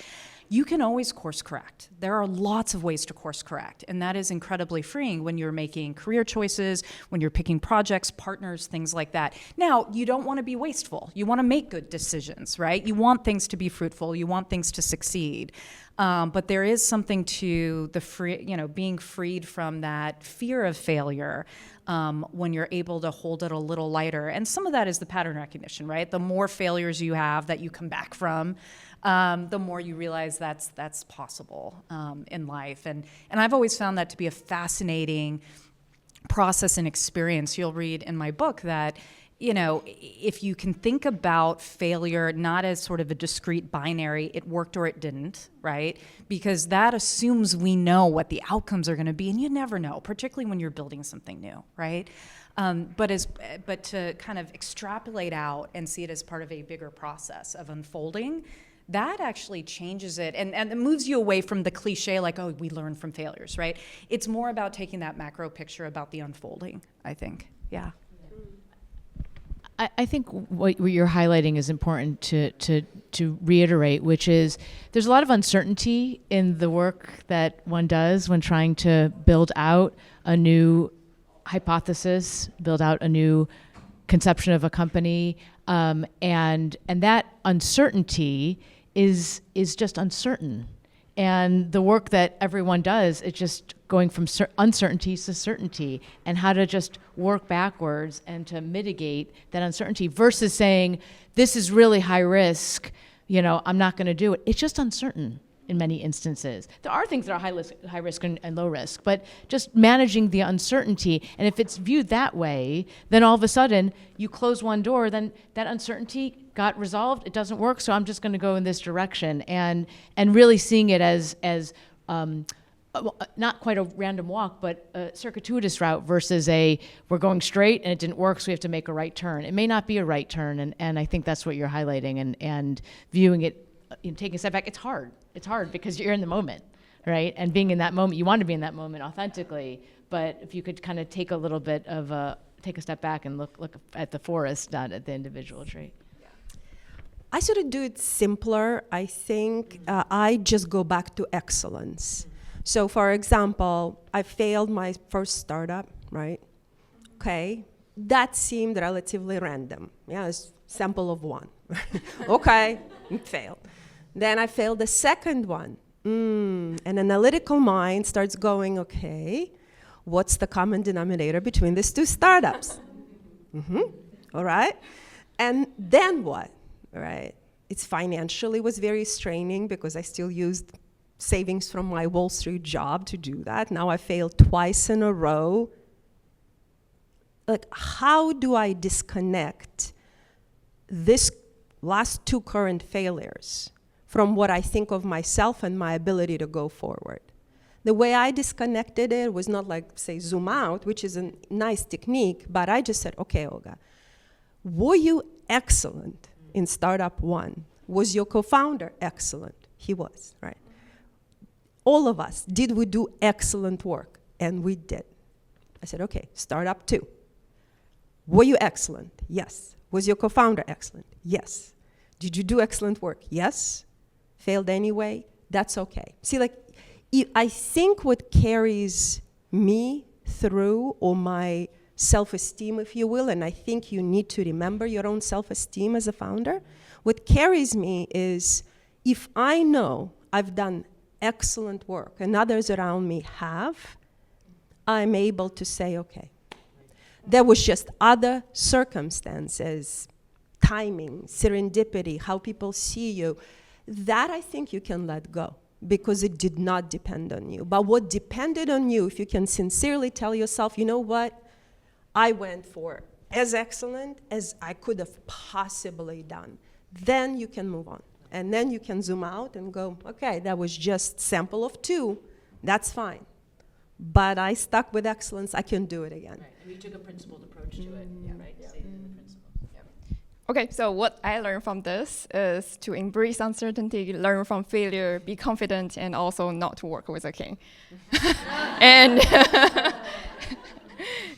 You can always course correct. There are lots of ways to course correct, and that is incredibly freeing when you're making career choices, when you're picking projects, partners, things like that. Now, you don't want to be wasteful. You want to make good decisions, right? You want things to be fruitful. You want things to succeed. But there is something to the being freed from that fear of failure when you're able to hold it a little lighter. And some of that is the pattern recognition, right? The more failures you have that you come back from, the more you realize that's possible in life. And I've always found that to be a fascinating process and experience. You'll read in my book that, if you can think about failure not as sort of a discrete binary, it worked or it didn't, right? Because that assumes we know what the outcomes are going to be, and you never know, particularly when you're building something new, right? But to kind of extrapolate out and see it as part of a bigger process of unfolding, that actually changes it and it moves you away from the cliche we learn from failures, right? It's more about taking that macro picture about the unfolding, I think. Yeah. I think what you're highlighting is important to reiterate, which is there's a lot of uncertainty in the work that one does when trying to build out a new hypothesis, build out a new conception of a company, and that uncertainty is just uncertain. And the work that everyone does, it's just going from uncertainties to certainty, and how to just work backwards and to mitigate that uncertainty versus saying, this is really high risk, I'm not going to do it. It's just uncertain in many instances. There are things that are high risk and low risk, but just managing the uncertainty. And if it's viewed that way, then all of a sudden you close one door, then that uncertainty got resolved. It doesn't work, so I'm just going to go in this direction. And really seeing it as not quite a random walk, but a circuitous route versus we're going straight and it didn't work, so we have to make a right turn. It may not be a right turn, and I think that's what you're highlighting, and viewing it, taking a step back. It's hard. It's hard because you're in the moment, right? And being in that moment, you want to be in that moment authentically, but if you could kind of take a little bit of take a step back and look at the forest, not at the individual tree. I sort of do it simpler. I think I just go back to excellence. So for example, I failed my first startup, right? Okay, that seemed relatively random. Yeah, it's sample of one. Okay, it failed. Then I failed the second one. An analytical mind starts going, okay, what's the common denominator between these two startups? All right, and then what? All right, it's financially was very straining because I still used savings from my Wall Street job to do that. Now I failed twice in a row. How do I disconnect this last two current failures from what I think of myself and my ability to go forward. The way I disconnected it was not like, say, zoom out, which is a nice technique, but I just said, okay, Olga, were you excellent in startup one? Was your co-founder excellent? He was, right? All of us, did we do excellent work? And we did. I said, okay, startup two. Were you excellent? Yes. Was your co-founder excellent? Yes. Did you do excellent work? Yes. Failed anyway? That's okay. See, like, I think what carries me through, or my self-esteem, if you will, and I think you need to remember your own self-esteem as a founder, what carries me is if I know I've done excellent work and others around me have, I'm able to say, okay, there was just other circumstances, timing, serendipity, how people see you, that I think you can let go because it did not depend on you. But what depended on you, if you can sincerely tell yourself, you know what, I went for as excellent as I could have possibly done, then you can move on. And then you can zoom out and go, okay, that was just sample of two, that's fine. But I stuck with excellence, I can do it again. Right, and you took a principled approach to it, right? Yeah. The principles. Okay, so what I learned from this is to embrace uncertainty, learn from failure, be confident, and also not to work with a king.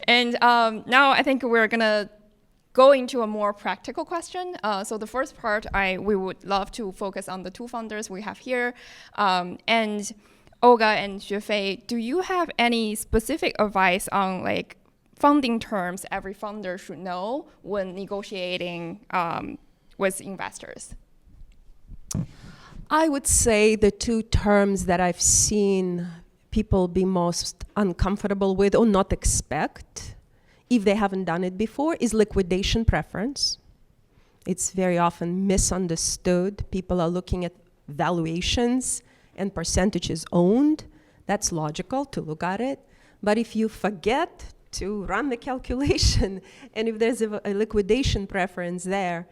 and now I think we're gonna go into a more practical question. So the first part, we would love to focus on the two founders we have here. And Olga and Xuefei, do you have any specific advice on like funding terms every founder should know when negotiating with investors? I would say the two terms that I've seen people be most uncomfortable with or not expect, if they haven't done it before, is liquidation preference. It's very often misunderstood. People are looking at valuations and percentages owned. That's logical to look at it. But if you forget to run the calculation, and if there's a liquidation preference there,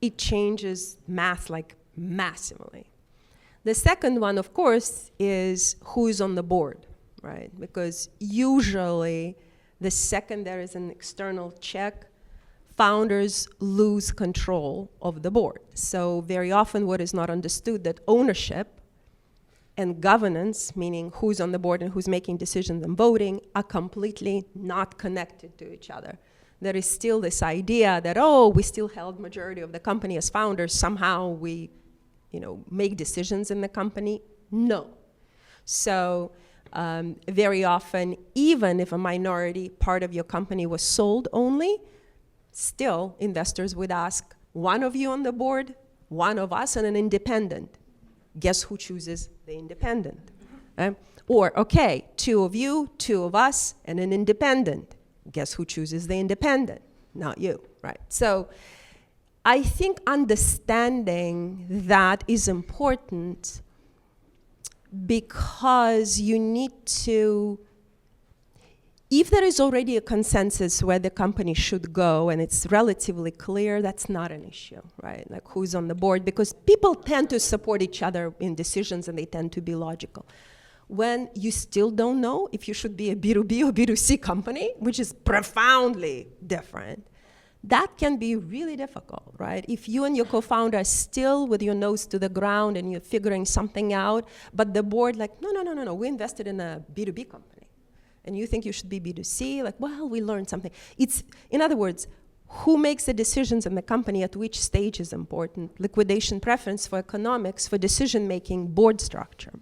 it changes math like massively. The second one, of course, is who's on the board, right? Because usually the second there is an external check, founders lose control of the board. So very often what is not understood that ownership and governance, meaning who's on the board and who's making decisions and voting, are completely not connected to each other. There is still this idea that, oh, we still held majority of the company as founders, somehow we, make decisions in the company. No. So very often, even if a minority part of your company was sold only, still investors would ask, one of you on the board, one of us, and an independent. Guess who chooses the independent? Or, okay, two of you, two of us, and an independent. Guess who chooses the independent? Not you, right? So I think understanding that is important because you need to, if there is already a consensus where the company should go and it's relatively clear, that's not an issue, right? Like who's on the board, because people tend to support each other in decisions and they tend to be logical. When you still don't know if you should be a B2B or B2C company, which is profoundly different, that can be really difficult, right? If you and your co-founder are still with your nose to the ground and you're figuring something out, but the board like, no, we invested in a B2B company. And you think you should be B2C, like, well, we learned something. It's, in other words, who makes the decisions in the company at which stage is important? Liquidation preference for economics, for decision-making, board structure.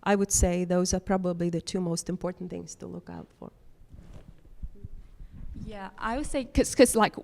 I would say those are probably the two most important things to look out for. Yeah, I would say because like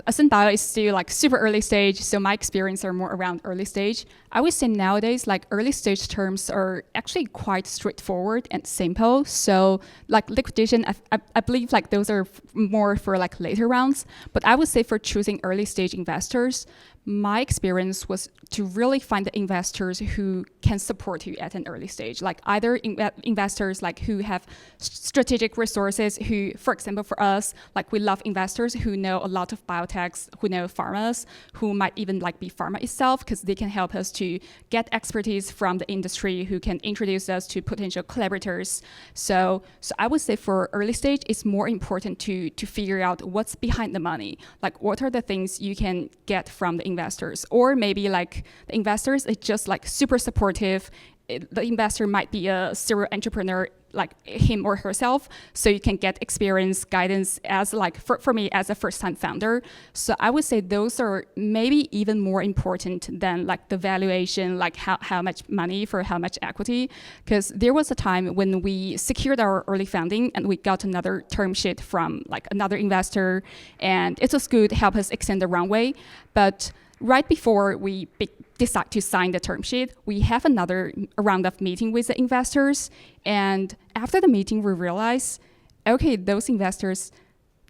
Ascent Bio is still like super early stage, so my experience are more around early stage. I would say nowadays like early stage terms are actually quite straightforward and simple. So like liquidation, I believe like those are more for like later rounds. But I would say for choosing early stage investors, my experience was to really find the investors who can support you at an early stage, like either investors like who have strategic resources, who, for example, for us, like we love investors who know a lot lot of biotechs who know pharmas, who might even like be pharma itself, because they can help us to get expertise from the industry who can introduce us to potential collaborators. So I would say for early stage, it's more important to figure out what's behind the money. Like what are the things you can get from the investors? Or maybe like the investors is just like super supportive. The investor might be a serial entrepreneur like him or herself, so you can get experience, guidance as like, for me as a first-time founder. So I would say those are maybe even more important than like the valuation, like how much money for how much equity. Because there was a time when we secured our early funding and we got another term sheet from like another investor, and it was good, help us extend the runway. But right before we decide to sign the term sheet, we have another round of meeting with the investors. And after the meeting, we realize, okay, those investors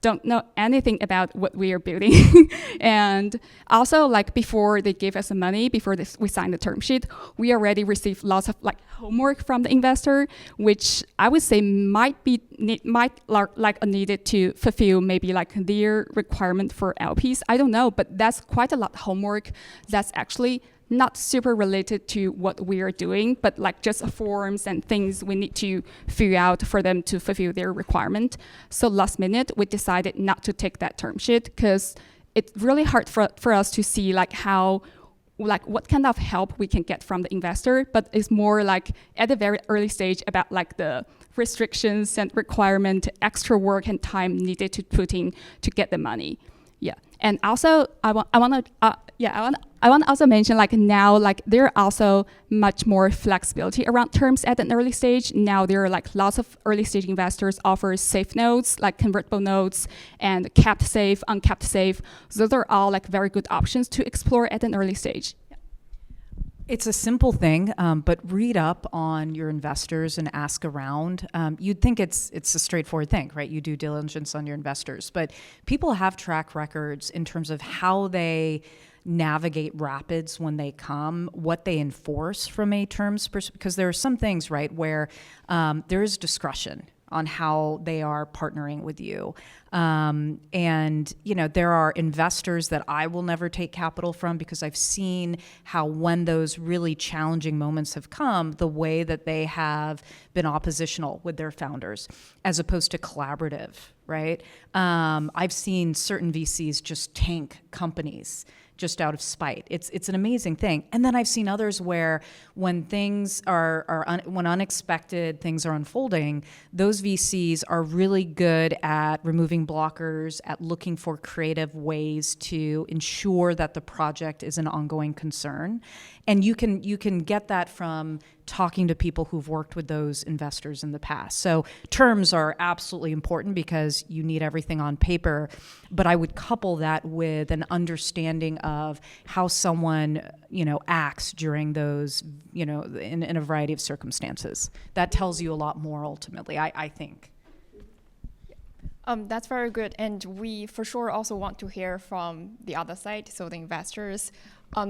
don't know anything about what we are building. And also, like before they give us the money, before we sign the term sheet, we already received lots of like homework from the investor, which I would say might needed to fulfill maybe like their requirement for LPs. I don't know, but that's quite a lot of homework that's actually not super related to what we are doing, but like just forms and things we need to figure out for them to fulfill their requirement. So last minute, we decided not to take that term sheet because it's really hard for us to see like how, like what kind of help we can get from the investor, but it's more like at a very early stage about like the restrictions and requirement, extra work and time needed to put in to get the money. Yeah, and also I want to also mention like now like there are also much more flexibility around terms at an early stage. Now there are like lots of early stage investors offer safe notes like convertible notes and capped safe, uncapped safe. Those are all like very good options to explore at an early stage. It's a simple thing, but read up on your investors and ask around. You'd think it's a straightforward thing, right? You do diligence on your investors, but people have track records in terms of how they navigate rapids when they come, what they enforce from a terms perspective, because there are some things, right, where there is discretion on how they are partnering with you. And, you know, there are investors that I will never take capital from because I've seen how when those really challenging moments have come, the way that they have been oppositional with their founders as opposed to collaborative, right? I've seen certain VCs just tank companies just out of spite. It's an amazing thing. And then I've seen others where when things when unexpected things are unfolding, those VCs are really good at removing blockers, at looking for creative ways to ensure that the project is an ongoing concern. And you can get that from talking to people who've worked with those investors in the past. So terms are absolutely important because you need everything on paper, but I would couple that with an understanding of how someone, you know, acts during those, you know, in a variety of circumstances. That tells you a lot more ultimately, I think. That's very good, and we for sure also want to hear from the other side, so the investors.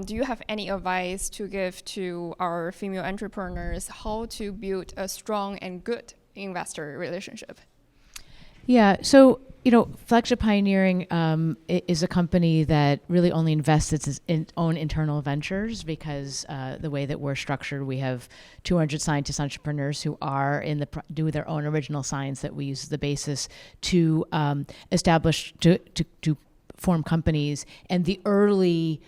Do you have any advice to give to our female entrepreneurs how to build a strong and good investor relationship? Yeah, so, you know, Flagship Pioneering is a company that really only invests its own internal ventures because the way that we're structured, we have 200 scientist entrepreneurs who are do their own original science that we use as the basis to establish, to form companies. And the early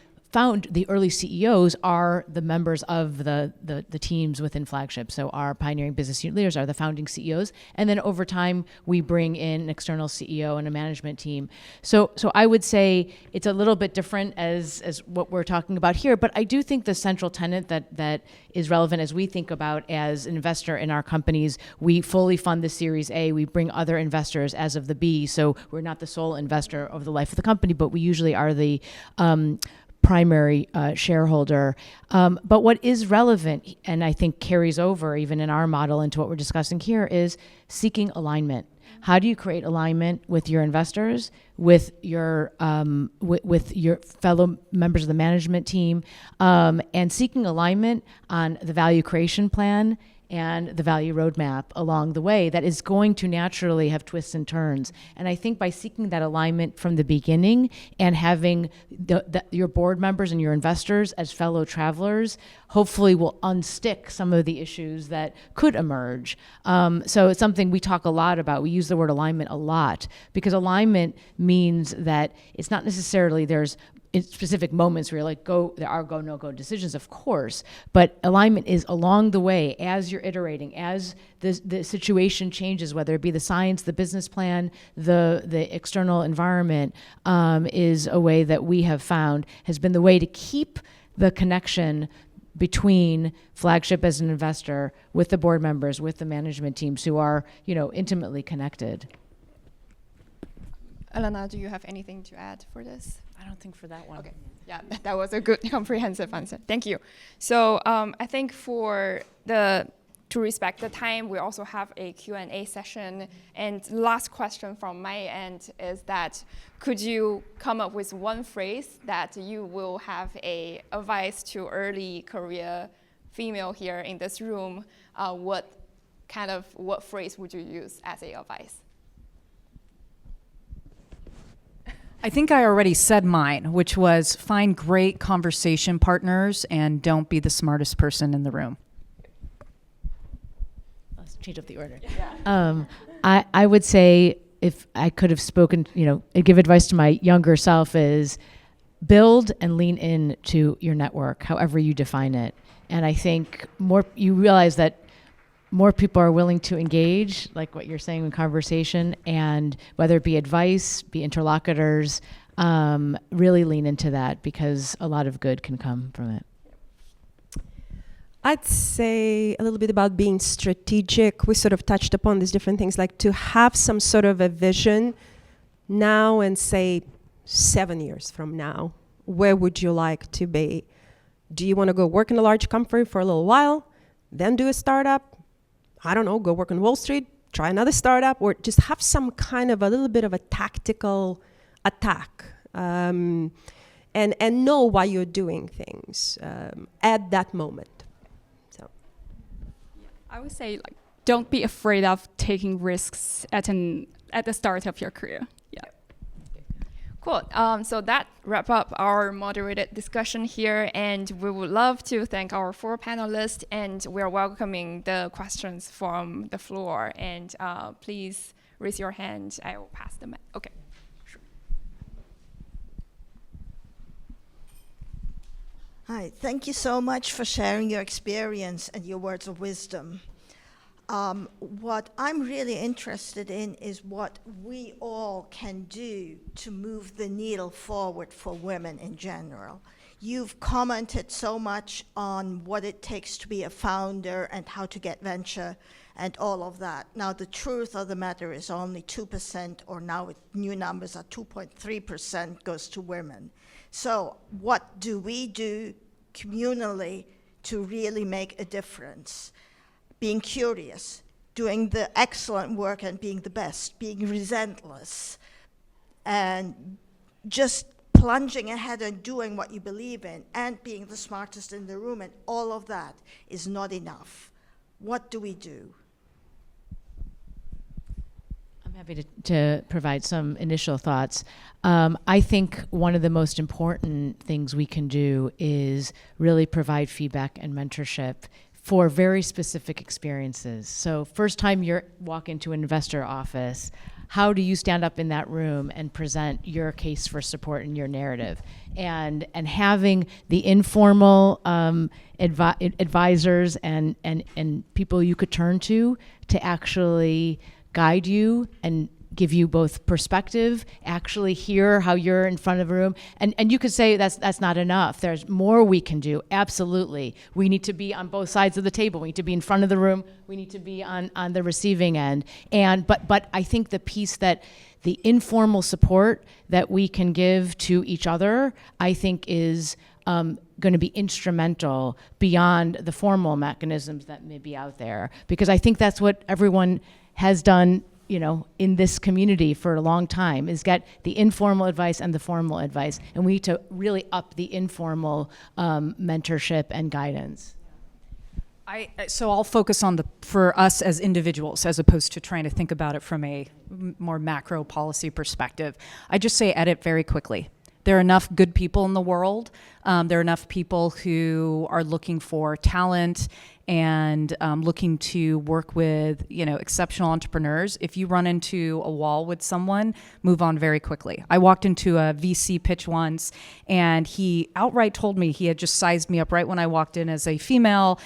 CEOs are the members of the teams within Flagship. So our pioneering business unit leaders are the founding CEOs. And then over time, we bring in an external CEO and a management team. So I would say it's a little bit different as what we're talking about here. But I do think the central tenet that is relevant as we think about as an investor in our companies, we fully fund the Series A. We bring other investors as of the B. So we're not the sole investor over the life of the company, but we usually are the primary shareholder. But what is relevant, and I think carries over even in our model into what we're discussing here, is seeking alignment. How do you create alignment with your investors, with your fellow members of the management team, and seeking alignment on the value creation plan and the value roadmap along the way that is going to naturally have twists and turns. And I think by seeking that alignment from the beginning and having your board members and your investors as fellow travelers, hopefully will unstick some of the issues that could emerge. So it's something we talk a lot about. We use the word alignment a lot because alignment means that it's not necessarily there's in specific moments where you're like, there are go, no-go decisions, of course, but alignment is along the way as you're iterating, as the situation changes, whether it be the science, the business plan, the external environment, is a way that we have found has been the way to keep the connection between Flagship as an investor with the board members, with the management teams who are, intimately connected. Alana, do you have anything to add for this? I don't think for that one. Okay, yeah, that was a good comprehensive answer. Thank you. So I think to respect the time, we also have a Q&A session. And last question from my end is that could you come up with one phrase that you will have a advice to early career female here in this room? What phrase would you use as a advice? I think I already said mine, which was find great conversation partners and don't be the smartest person in the room. Let's change up the order. Yeah. I would say if I could have spoken, give advice to my younger self is build and lean into your network, however you define it. And I think you realize that more people are willing to engage, like what you're saying in conversation, and whether it be advice, be interlocutors, really lean into that because a lot of good can come from it. I'd say a little bit about being strategic. We sort of touched upon these different things, like to have some sort of a vision now and say 7 years from now, where would you like to be? Do you want to go work in a large company for a little while, then do a startup? I don't know, go work on Wall Street, try another startup, or just have some kind of a little bit of a tactical attack and know why you're doing things at that moment. So, I would say don't be afraid of taking risks at the start of your career. Yeah. Cool. So that wraps up our moderated discussion here, and we would love to thank our 4 panelists, and we're welcoming the questions from the floor. And please raise your hand. I will pass them. Okay. Sure. Hi. Thank you so much for sharing your experience and your words of wisdom. What I'm really interested in is what we all can do to move the needle forward for women in general. You've commented so much on what it takes to be a founder and how to get venture and all of that. Now, the truth of the matter is only 2%, or now with new numbers are 2.3% goes to women. So what do we do communally to really make a difference? Being curious, doing the excellent work and being the best, being relentless, and just plunging ahead and doing what you believe in, and being the smartest in the room, and all of that is not enough. What do we do? I'm happy to provide some initial thoughts. I think one of the most important things we can do is really provide feedback and mentorship for very specific experiences. So first time you walk into an investor office, how do you stand up in that room and present your case for support and your narrative? And having the informal advisors and people you could turn to actually guide you and give you both perspective, actually hear how you're in front of a room. And you could say that's not enough. There's more we can do. Absolutely. We need to be on both sides of the table. We need to be in front of the room. We need to be on the receiving end. But I think the piece that the informal support that we can give to each other, I think is going to be instrumental beyond the formal mechanisms that may be out there. Because I think that's what everyone has done in this community for a long time, is get the informal advice and the formal advice. And we need to really up the informal mentorship and guidance. So I'll focus on for us as individuals, as opposed to trying to think about it from a more macro policy perspective. I just say edit very quickly. There are enough good people in the world. There are enough people who are looking for talent and looking to work with, exceptional entrepreneurs. If you run into a wall with someone, move on very quickly. I walked into a VC pitch once, and he outright told me he had just sized me up right when I walked in as a female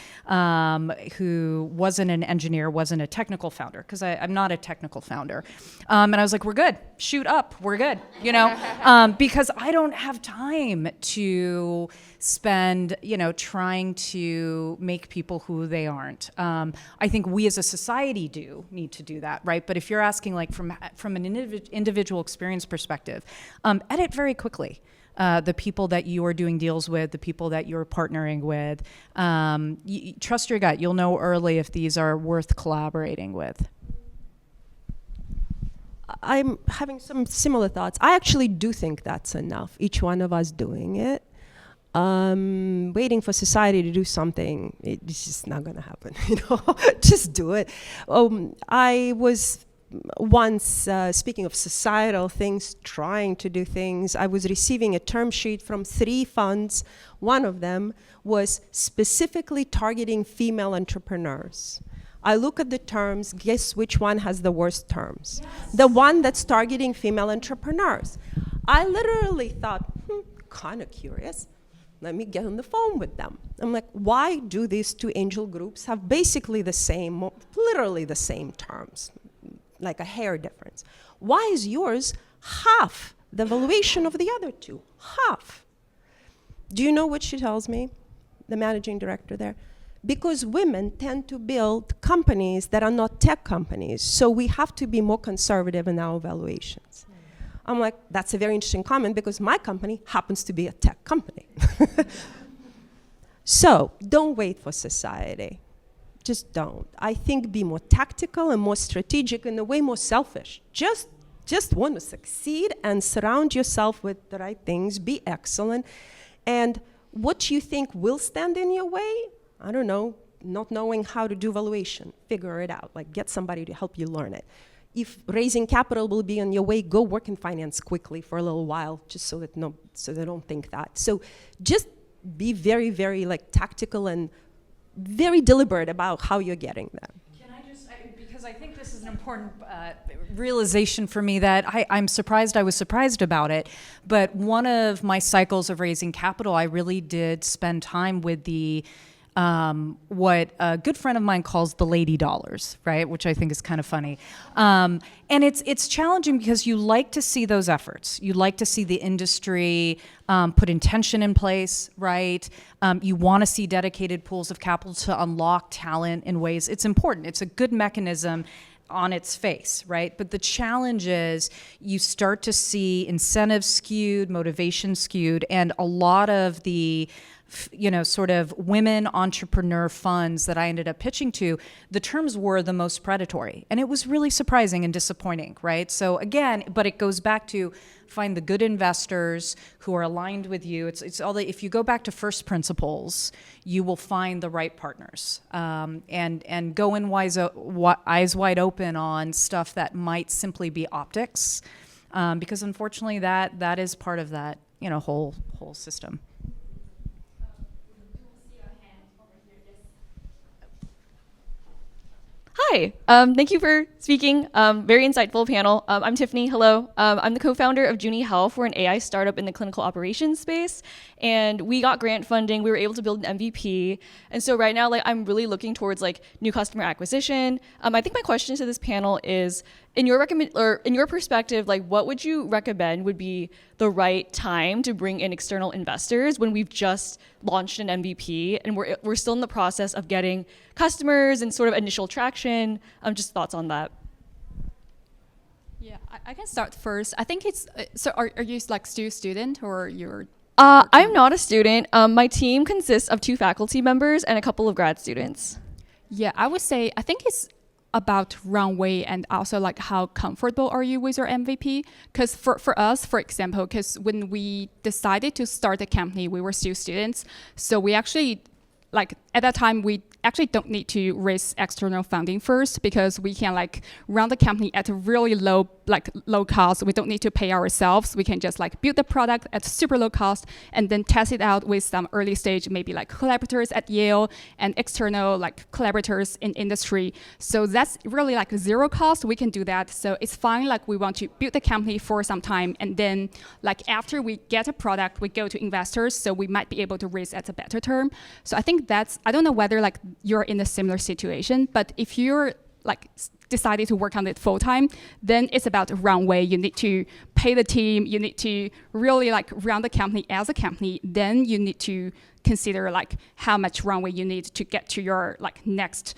who wasn't an engineer, wasn't a technical founder, because I'm not a technical founder. And I was like, we're good. Shoot up. We're good. Because I don't have time to spend, trying to make people who they aren't. I think we as a society do need to do that, right? But if you're asking from an individual experience perspective, edit very quickly. The people that you are doing deals with, the people that you're partnering with. Trust your gut. You'll know early if these are worth collaborating with. I'm having some similar thoughts. I actually do think that's enough, each one of us doing it. Waiting for society to do something, it's just not going to happen. Just do it. I was once, speaking of societal things, trying to do things, I was receiving a term sheet from 3 funds. One of them was specifically targeting female entrepreneurs. I look at the terms, guess which one has the worst terms? Yes. The one that's targeting female entrepreneurs. I literally thought, kind of curious. Let me get on the phone with them. I'm like, why do these 2 angel groups have basically the same, literally the same terms, like a hair difference? Why is yours half the valuation of the other 2? Half. Do you know what she tells me, the managing director there? Because women tend to build companies that are not tech companies, so we have to be more conservative in our valuations. I'm like, that's a very interesting comment because my company happens to be a tech company. So don't wait for society. Just don't. I think be more tactical and more strategic and a way more selfish. Just want to succeed and surround yourself with the right things. Be excellent. And what you think will stand in your way, I don't know, not knowing how to do valuation, figure it out. Like get somebody to help you learn it. If raising capital will be on your way, go work in finance quickly for a little while, just so they don't think that. So just be very, very tactical and very deliberate about how you're getting there. Can I just, because I think this is an important realization for me that I'm surprised I was surprised about it, but one of my cycles of raising capital, I really did spend time with what a good friend of mine calls the lady dollars, right? Which I think is kind of funny. And it's challenging because you like to see those efforts. You like to see the industry put intention in place, right? You want to see dedicated pools of capital to unlock talent in ways. It's important. It's a good mechanism on its face, right? But the challenge is you start to see incentives skewed, motivation skewed, and a lot of the sort of women entrepreneur funds that I ended up pitching to, the terms were the most predatory. And it was really surprising and disappointing, right? So again, but it goes back to find the good investors who are aligned with you. It's all that, if you go back to first principles, you will find the right partners. And go in eyes wide open on stuff that might simply be optics. Because unfortunately that is part of that, whole system. Hi, thank you for speaking. Very insightful panel. I'm Tiffany, hello. I'm the co-founder of Junie Health. We're an AI startup in the clinical operations space. And we got grant funding. We were able to build an MVP. And so right now, I'm really looking towards new customer acquisition. I think my question to this panel is, in your perspective, what would you recommend would be the right time to bring in external investors when we've just launched an MVP and we're still in the process of getting customers and sort of initial traction? Just thoughts on that. Yeah, I can start first. I think it's so. Are you still a student or you're? I'm not a student. My team consists of 2 faculty members and a couple of grad students. Yeah, I would say I think it's about runway and also how comfortable are you with your MVP? Because for us, for example, because when we decided to start the company, we were still students, so we actually at that time, we actually don't need to raise external funding first because we can like run the company at a really low cost. We don't need to pay ourselves. We can just like build the product at super low cost and then test it out with some early stage, maybe like collaborators at Yale and external like collaborators in industry. So that's really like zero cost. We can do that. So it's fine. Like we want to build the company for some time, and then like after we get a product, we go to investors. So we might be able to raise at a better term. So I think I don't know whether like you're in a similar situation, but if you're like decided to work on it full time, then it's about runway. You need to pay the team. You need to really like run the company as a company. Then you need to consider like how much runway you need to get to your like next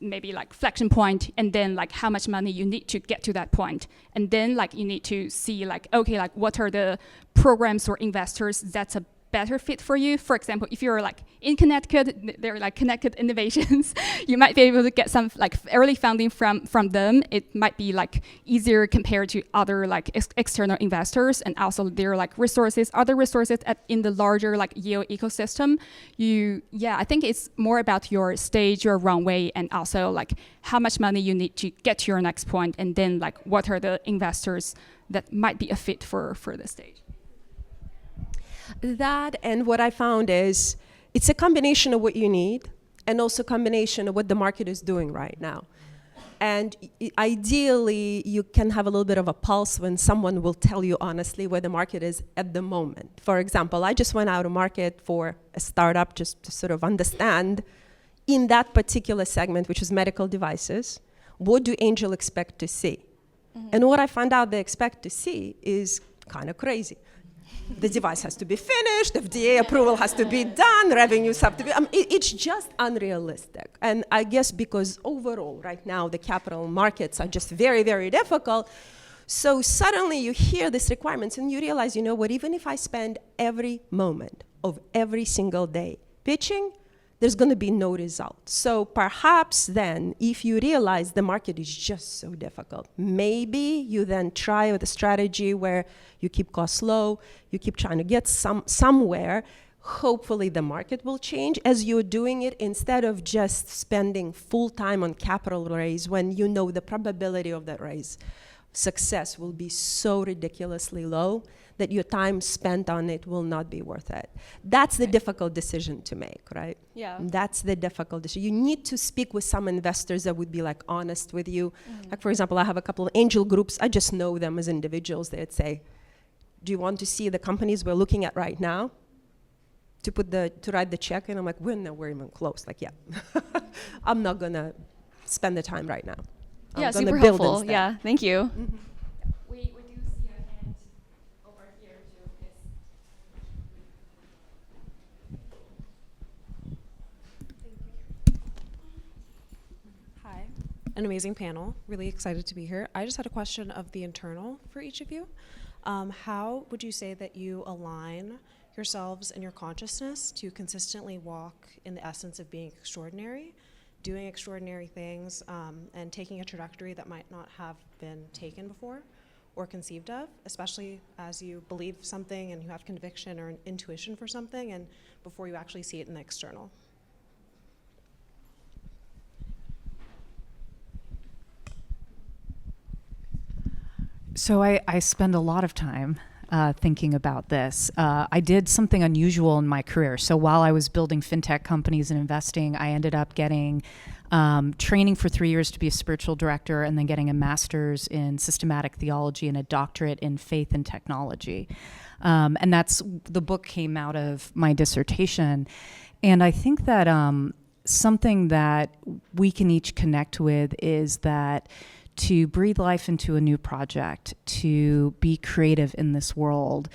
maybe like flexion point, and then like how much money you need to get to that point. And then like you need to see like, okay, like what are the programs or investors that's a better fit for you. For example, if you're like in Connecticut, they're like Connecticut Innovations, you might be able to get some like early funding from them. It might be like easier compared to other like external investors, and also there are like other resources in the larger like Yale ecosystem. I think it's more about your stage, your runway, and also like how much money you need to get to your next point, and then like what are the investors that might be a fit for the stage. That, and what I found is it's a combination of what you need and also a combination of what the market is doing right now. And ideally, you can have a little bit of a pulse when someone will tell you honestly where the market is at the moment. For example, I just went out to market for a startup just to sort of understand in that particular segment, which is medical devices, what do angel expect to see? Mm-hmm. And what I found out they expect to see is kind of crazy. The device has to be finished, FDA approval has to be done, revenues have to be, it's just unrealistic. And I guess because overall right now the capital markets are just very, very difficult, so suddenly you hear these requirements and you realize, you know what, even if I spend every moment of every single day pitching, there's going to be no result. So perhaps then, if you realize the market is just so difficult, maybe you then try with a strategy where you keep costs low, you keep trying to get somewhere. Hopefully the market will change as you're doing it, instead of just spending full time on capital raise when you know the probability of that raise success will be so ridiculously low that your time spent on it will not be worth it. That's the difficult decision to make, right? Yeah. That's the difficult decision. You need to speak with some investors that would be like honest with you. Mm-hmm. Like for example, I have a couple of angel groups. I just know them as individuals. They'd say, do you want to see the companies we're looking at right now? To write the check? And I'm like, we're even close. Like, yeah, I'm not gonna spend the time right now. Yeah, super helpful. Yeah, thank you. Mm-hmm. We do see a hand over here too. Yes. Hi, an amazing panel. Really excited to be here. I just had a question of the internal for each of you. How would you say that you align yourselves and your consciousness to consistently walk in the essence of being extraordinary, doing extraordinary things, and taking a trajectory that might not have been taken before or conceived of, especially as you believe something and you have conviction or an intuition for something, and before you actually see it in the external? So I spend a lot of time thinking about this. I did something unusual in my career. So while I was building fintech companies and investing, I ended up getting training for 3 years to be a spiritual director, and then getting a master's in systematic theology and a doctorate in faith and technology. And the book came out of my dissertation. And I think that something that we can each connect with is that to breathe life into a new project, to be creative in this world,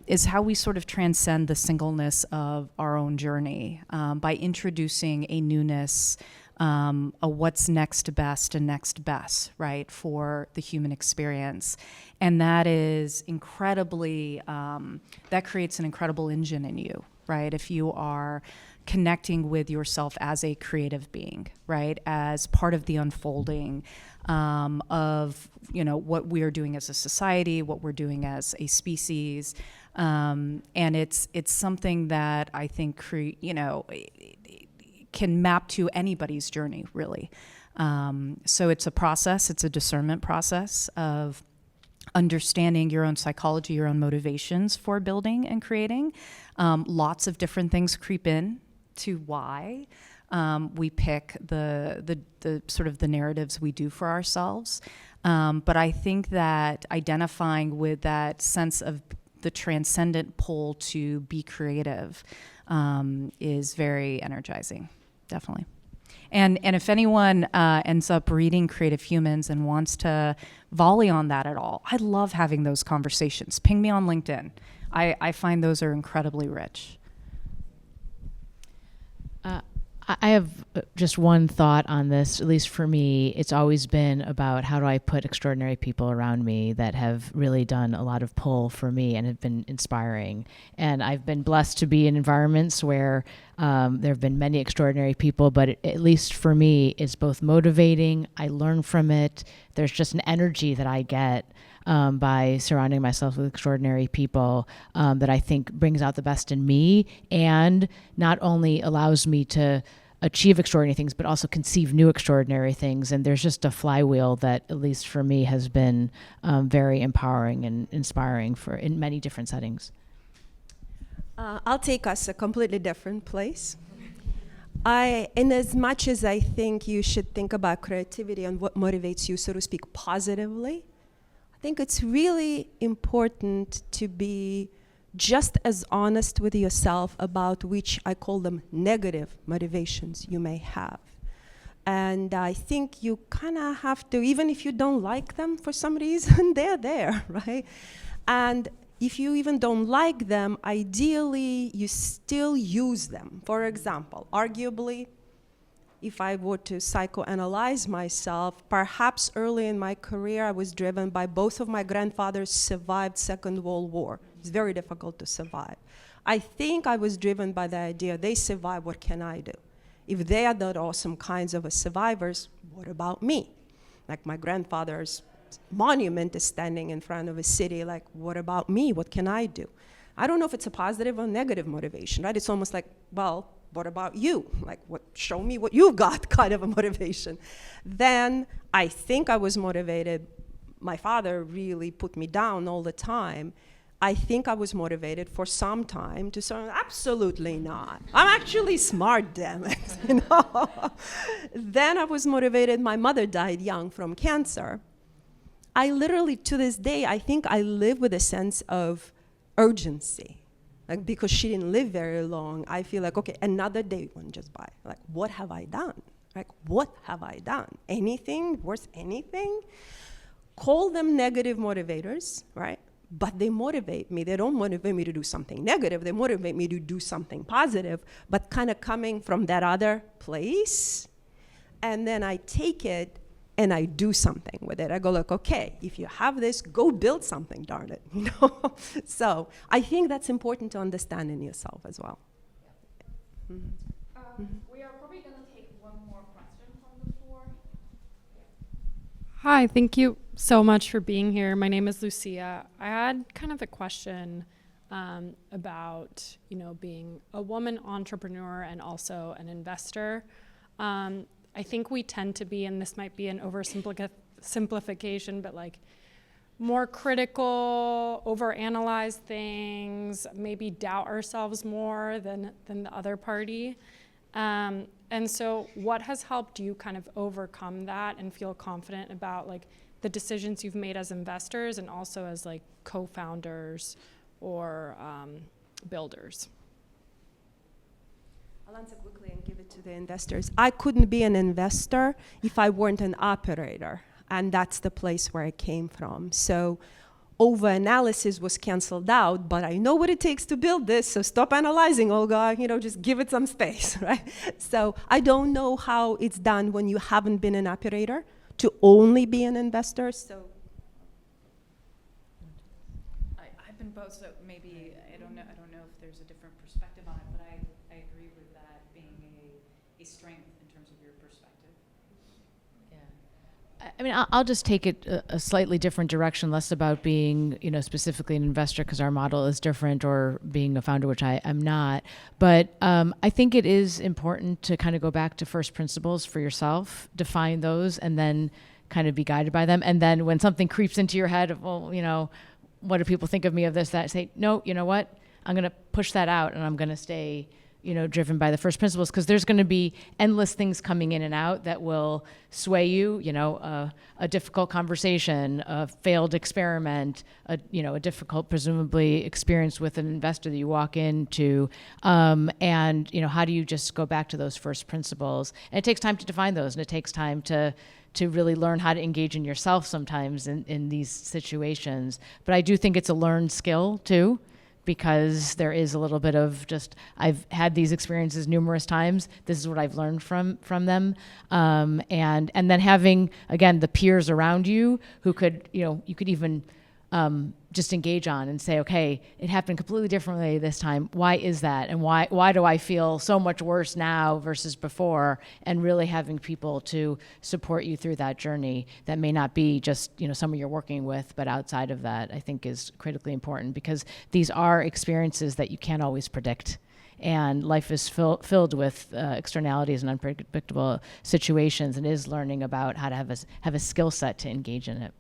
is how we sort of transcend the singleness of our own journey by introducing a newness, a what's next best and next best, right, for the human experience. And that is incredibly, that creates an incredible engine in you, right? If you are connecting with yourself as a creative being, right, as part of the unfolding of, what we are doing as a society, what we're doing as a species, And it's something that I think can map to anybody's journey, really. So it's a process, it's a discernment process of understanding your own psychology, your own motivations for building and creating. Lots of different things creep in to why we pick the sort of the narratives we do for ourselves. But I think that identifying with that sense of the transcendent pull to be creative is very energizing, definitely. And if anyone ends up reading Creative Humans and wants to volley on that at all, I love having those conversations. Ping me on LinkedIn. I find those are incredibly rich. I have just one thought on this. At least for me, it's always been about how do I put extraordinary people around me that have really done a lot of pull for me and have been inspiring. And I've been blessed to be in environments where there have been many extraordinary people, but at least for me, it's both motivating. I learn from it. There's just an energy that I get by surrounding myself with extraordinary people that I think brings out the best in me and not only allows me to achieve extraordinary things, but also conceive new extraordinary things. And there's just a flywheel that, at least for me, has been very empowering and inspiring in many different settings. I'll take us a completely different place. In as much as I think you should think about creativity and what motivates you, so to speak, positively, I think it's really important to be just as honest with yourself about which I call them negative motivations you may have. And I think you kind of have to, even if you don't like them for some reason, they're there, right? And if you even don't like them, ideally you still use them. For example, arguably, if I were to psychoanalyze myself, perhaps early in my career I was driven by both of my grandfathers survived Second World War. It's very difficult to survive. I think I was driven by the idea they survived, what can I do? If they are that awesome kinds of survivors, what about me? Like my grandfather's monument is standing in front of a city, like what about me? What can I do? I don't know if it's a positive or negative motivation, right? It's almost like, well, what about you? Like, show me what you've got kind of a motivation. Then I think I was motivated. My father really put me down all the time. I think I was motivated for some time to say, absolutely not. I'm actually smart, damn it. You know? Then I was motivated. My mother died young from cancer. I literally, to this day, I think I live with a sense of urgency. Like, because she didn't live very long, I feel like, okay, another day went just by. Like, what have I done? Like, what have I done? Anything worth anything? Call them negative motivators, right? But they motivate me. They don't motivate me to do something negative. They motivate me to do something positive, but kind of coming from that other place. And then I take it and I do something with it. I go like, okay, if you have this, go build something, darn it. You know? So I think that's important to understand in yourself as well. We are probably going to take one more question from the floor. Hi, thank you so much for being here. My name is Lucia. I had kind of a question about, being a woman entrepreneur and also an investor. I think we tend to be, and this might be an oversimplification, but like more critical, overanalyze things, maybe doubt ourselves more than the other party. And so what has helped you kind of overcome that and feel confident about like the decisions you've made as investors and also as like co-founders or builders? I'll answer quickly and give it to the investors. I couldn't be an investor if I weren't an operator, and that's the place where I came from. So over-analysis was canceled out, but I know what it takes to build this, so stop analyzing, Olga, just give it some space, right? So I don't know how it's done when you haven't been an operator to only be an investor, so. I've been both, so maybe, I don't know if there's a different perspective on it, but I agree with that being a strength in terms of your perspective. I mean, I'll just take it a slightly different direction, less about being, specifically an investor because our model is different, or being a founder, which I am not. But I think it is important to kind of go back to first principles for yourself, define those, and then kind of be guided by them. And then when something creeps into your head of, well, what do people think of me of this, that, say, no, you know what? I'm going to push that out, and I'm going to stay driven by the first principles, because there's going to be endless things coming in and out that will sway you, a difficult conversation, a failed experiment, a difficult, presumably, experience with an investor that you walk into. And how do you just go back to those first principles? And it takes time to define those, and it takes time to really learn how to engage in yourself sometimes in these situations. But I do think it's a learned skill too, because there is a little bit of just, I've had these experiences numerous times. This is what I've learned from them. And then having, again, the peers around you who could, you could even just engage on and say, okay, it happened completely differently this time. Why is that? And why do I feel so much worse now versus before? And really having people to support you through that journey that may not be just, someone you're working with, but outside of that, I think is critically important, because these are experiences that you can't always predict. And life is filled with externalities and unpredictable situations, and is learning about how to have a skill set to engage in it.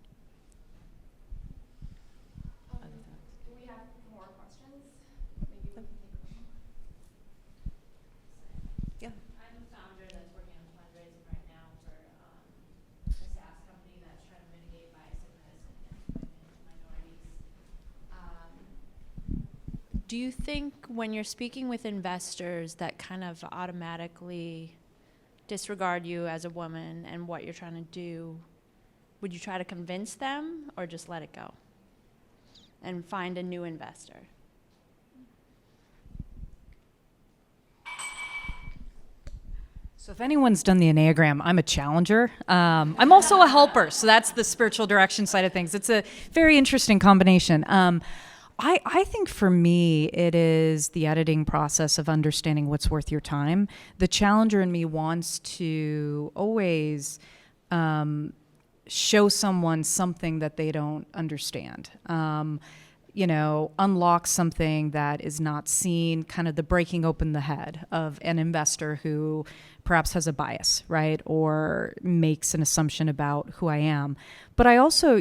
Do you think when you're speaking with investors that kind of automatically disregard you as a woman and what you're trying to do, would you try to convince them or just let it go and find a new investor? So if anyone's done the Enneagram, I'm a challenger. I'm also a helper, so that's the spiritual direction side of things. It's a very interesting combination. I think for me, it is the editing process of understanding what's worth your time. The challenger in me wants to always show someone something that they don't understand. Unlock something that is not seen, kind of the breaking open the head of an investor who perhaps has a bias, right? Or makes an assumption about who I am. But I also,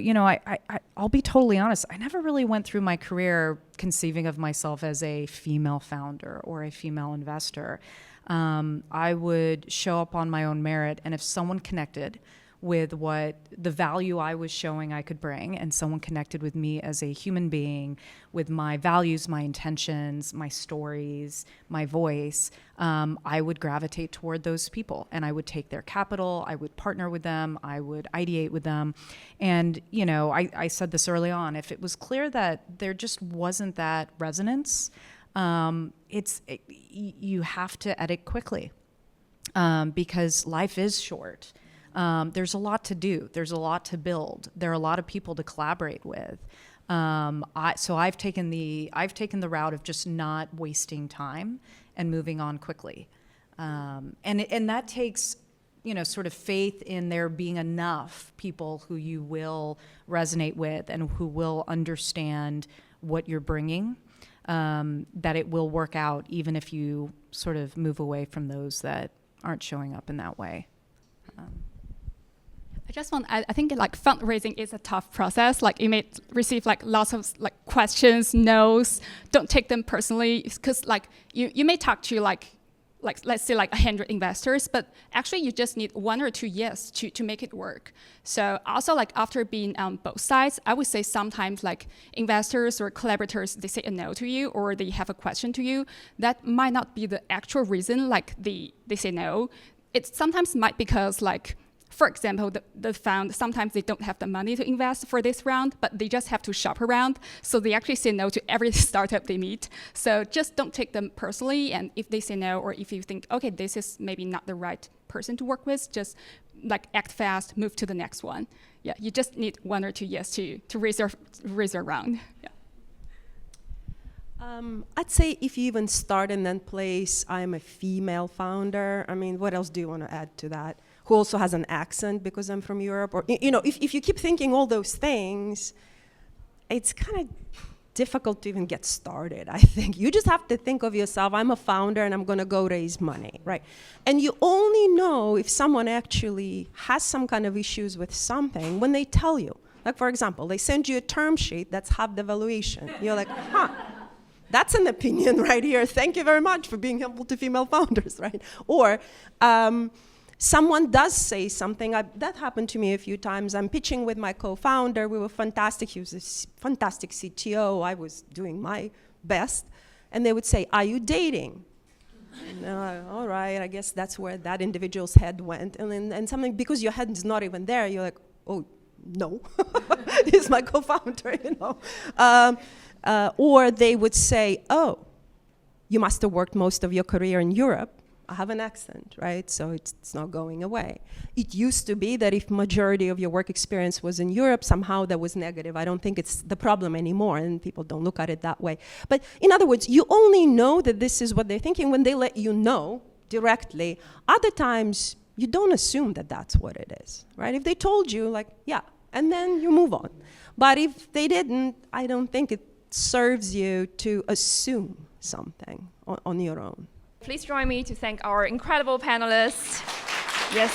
I'll be totally honest, I never really went through my career conceiving of myself as a female founder or a female investor. I would show up on my own merit, and if someone connected with what the value I was showing I could bring, and someone connected with me as a human being, with my values, my intentions, my stories, my voice, I would gravitate toward those people, and I would take their capital, I would partner with them, I would ideate with them. And, I said this early on, if it was clear that there just wasn't that resonance, you have to edit quickly, because life is short. There's a lot to do. There's a lot to build. There are a lot of people to collaborate with. So I've taken the route of just not wasting time and moving on quickly. And that takes, sort of faith in there being enough people who you will resonate with and who will understand what you're bringing, that it will work out even if you sort of move away from those that aren't showing up in that way. I think fundraising is a tough process. You may receive lots of questions, no's. Don't take them personally, because you may talk to let's say 100 investors, but actually you just need 1 or 2 yes to make it work. So also after being on both sides, I would say sometimes investors or collaborators, they say a no to you, or they have a question to you. That might not be the actual reason they say no. It sometimes might because for example, the fund, sometimes they don't have the money to invest for this round, but they just have to shop around. So they actually say no to every startup they meet. So just don't take them personally. And if they say no, or if you think, okay, this is maybe not the right person to work with, just act fast, move to the next one. Yeah, you just need 1 or 2 yes to raise your round. Yeah. I'd say if you even start in that place, I'm a female founder. I mean, what else do you want to add to that? who also has an accent because I'm from Europe, or if you keep thinking all those things, it's kind of difficult to even get started, I think. You just have to think of yourself, I'm a founder and I'm going to go raise money, right? And you only know if someone actually has some kind of issues with something when they tell you. Like, for example, they send you a term sheet that's half the valuation. You're like, that's an opinion right here. Thank you very much for being helpful to female founders, right? Or someone does say something. That happened to me a few times. I'm pitching with my co-founder. We were fantastic. He was a fantastic CTO. I was doing my best. And they would say, are you dating? And, all right, I guess that's where that individual's head went. And something, because your head is not even there, you're like, oh, no, he's my co-founder, or they would say, oh, you must have worked most of your career in Europe. I have an accent, right? So it's not going away. It used to be that if majority of your work experience was in Europe, somehow that was negative. I don't think it's the problem anymore, and people don't look at it that way. But in other words, you only know that this is what they're thinking when they let you know directly. Other times, you don't assume that that's what it is, right? If they told you, like, yeah, and then you move on. But if they didn't, I don't think it serves you to assume something on your own. Please join me to thank our incredible panelists. Yes.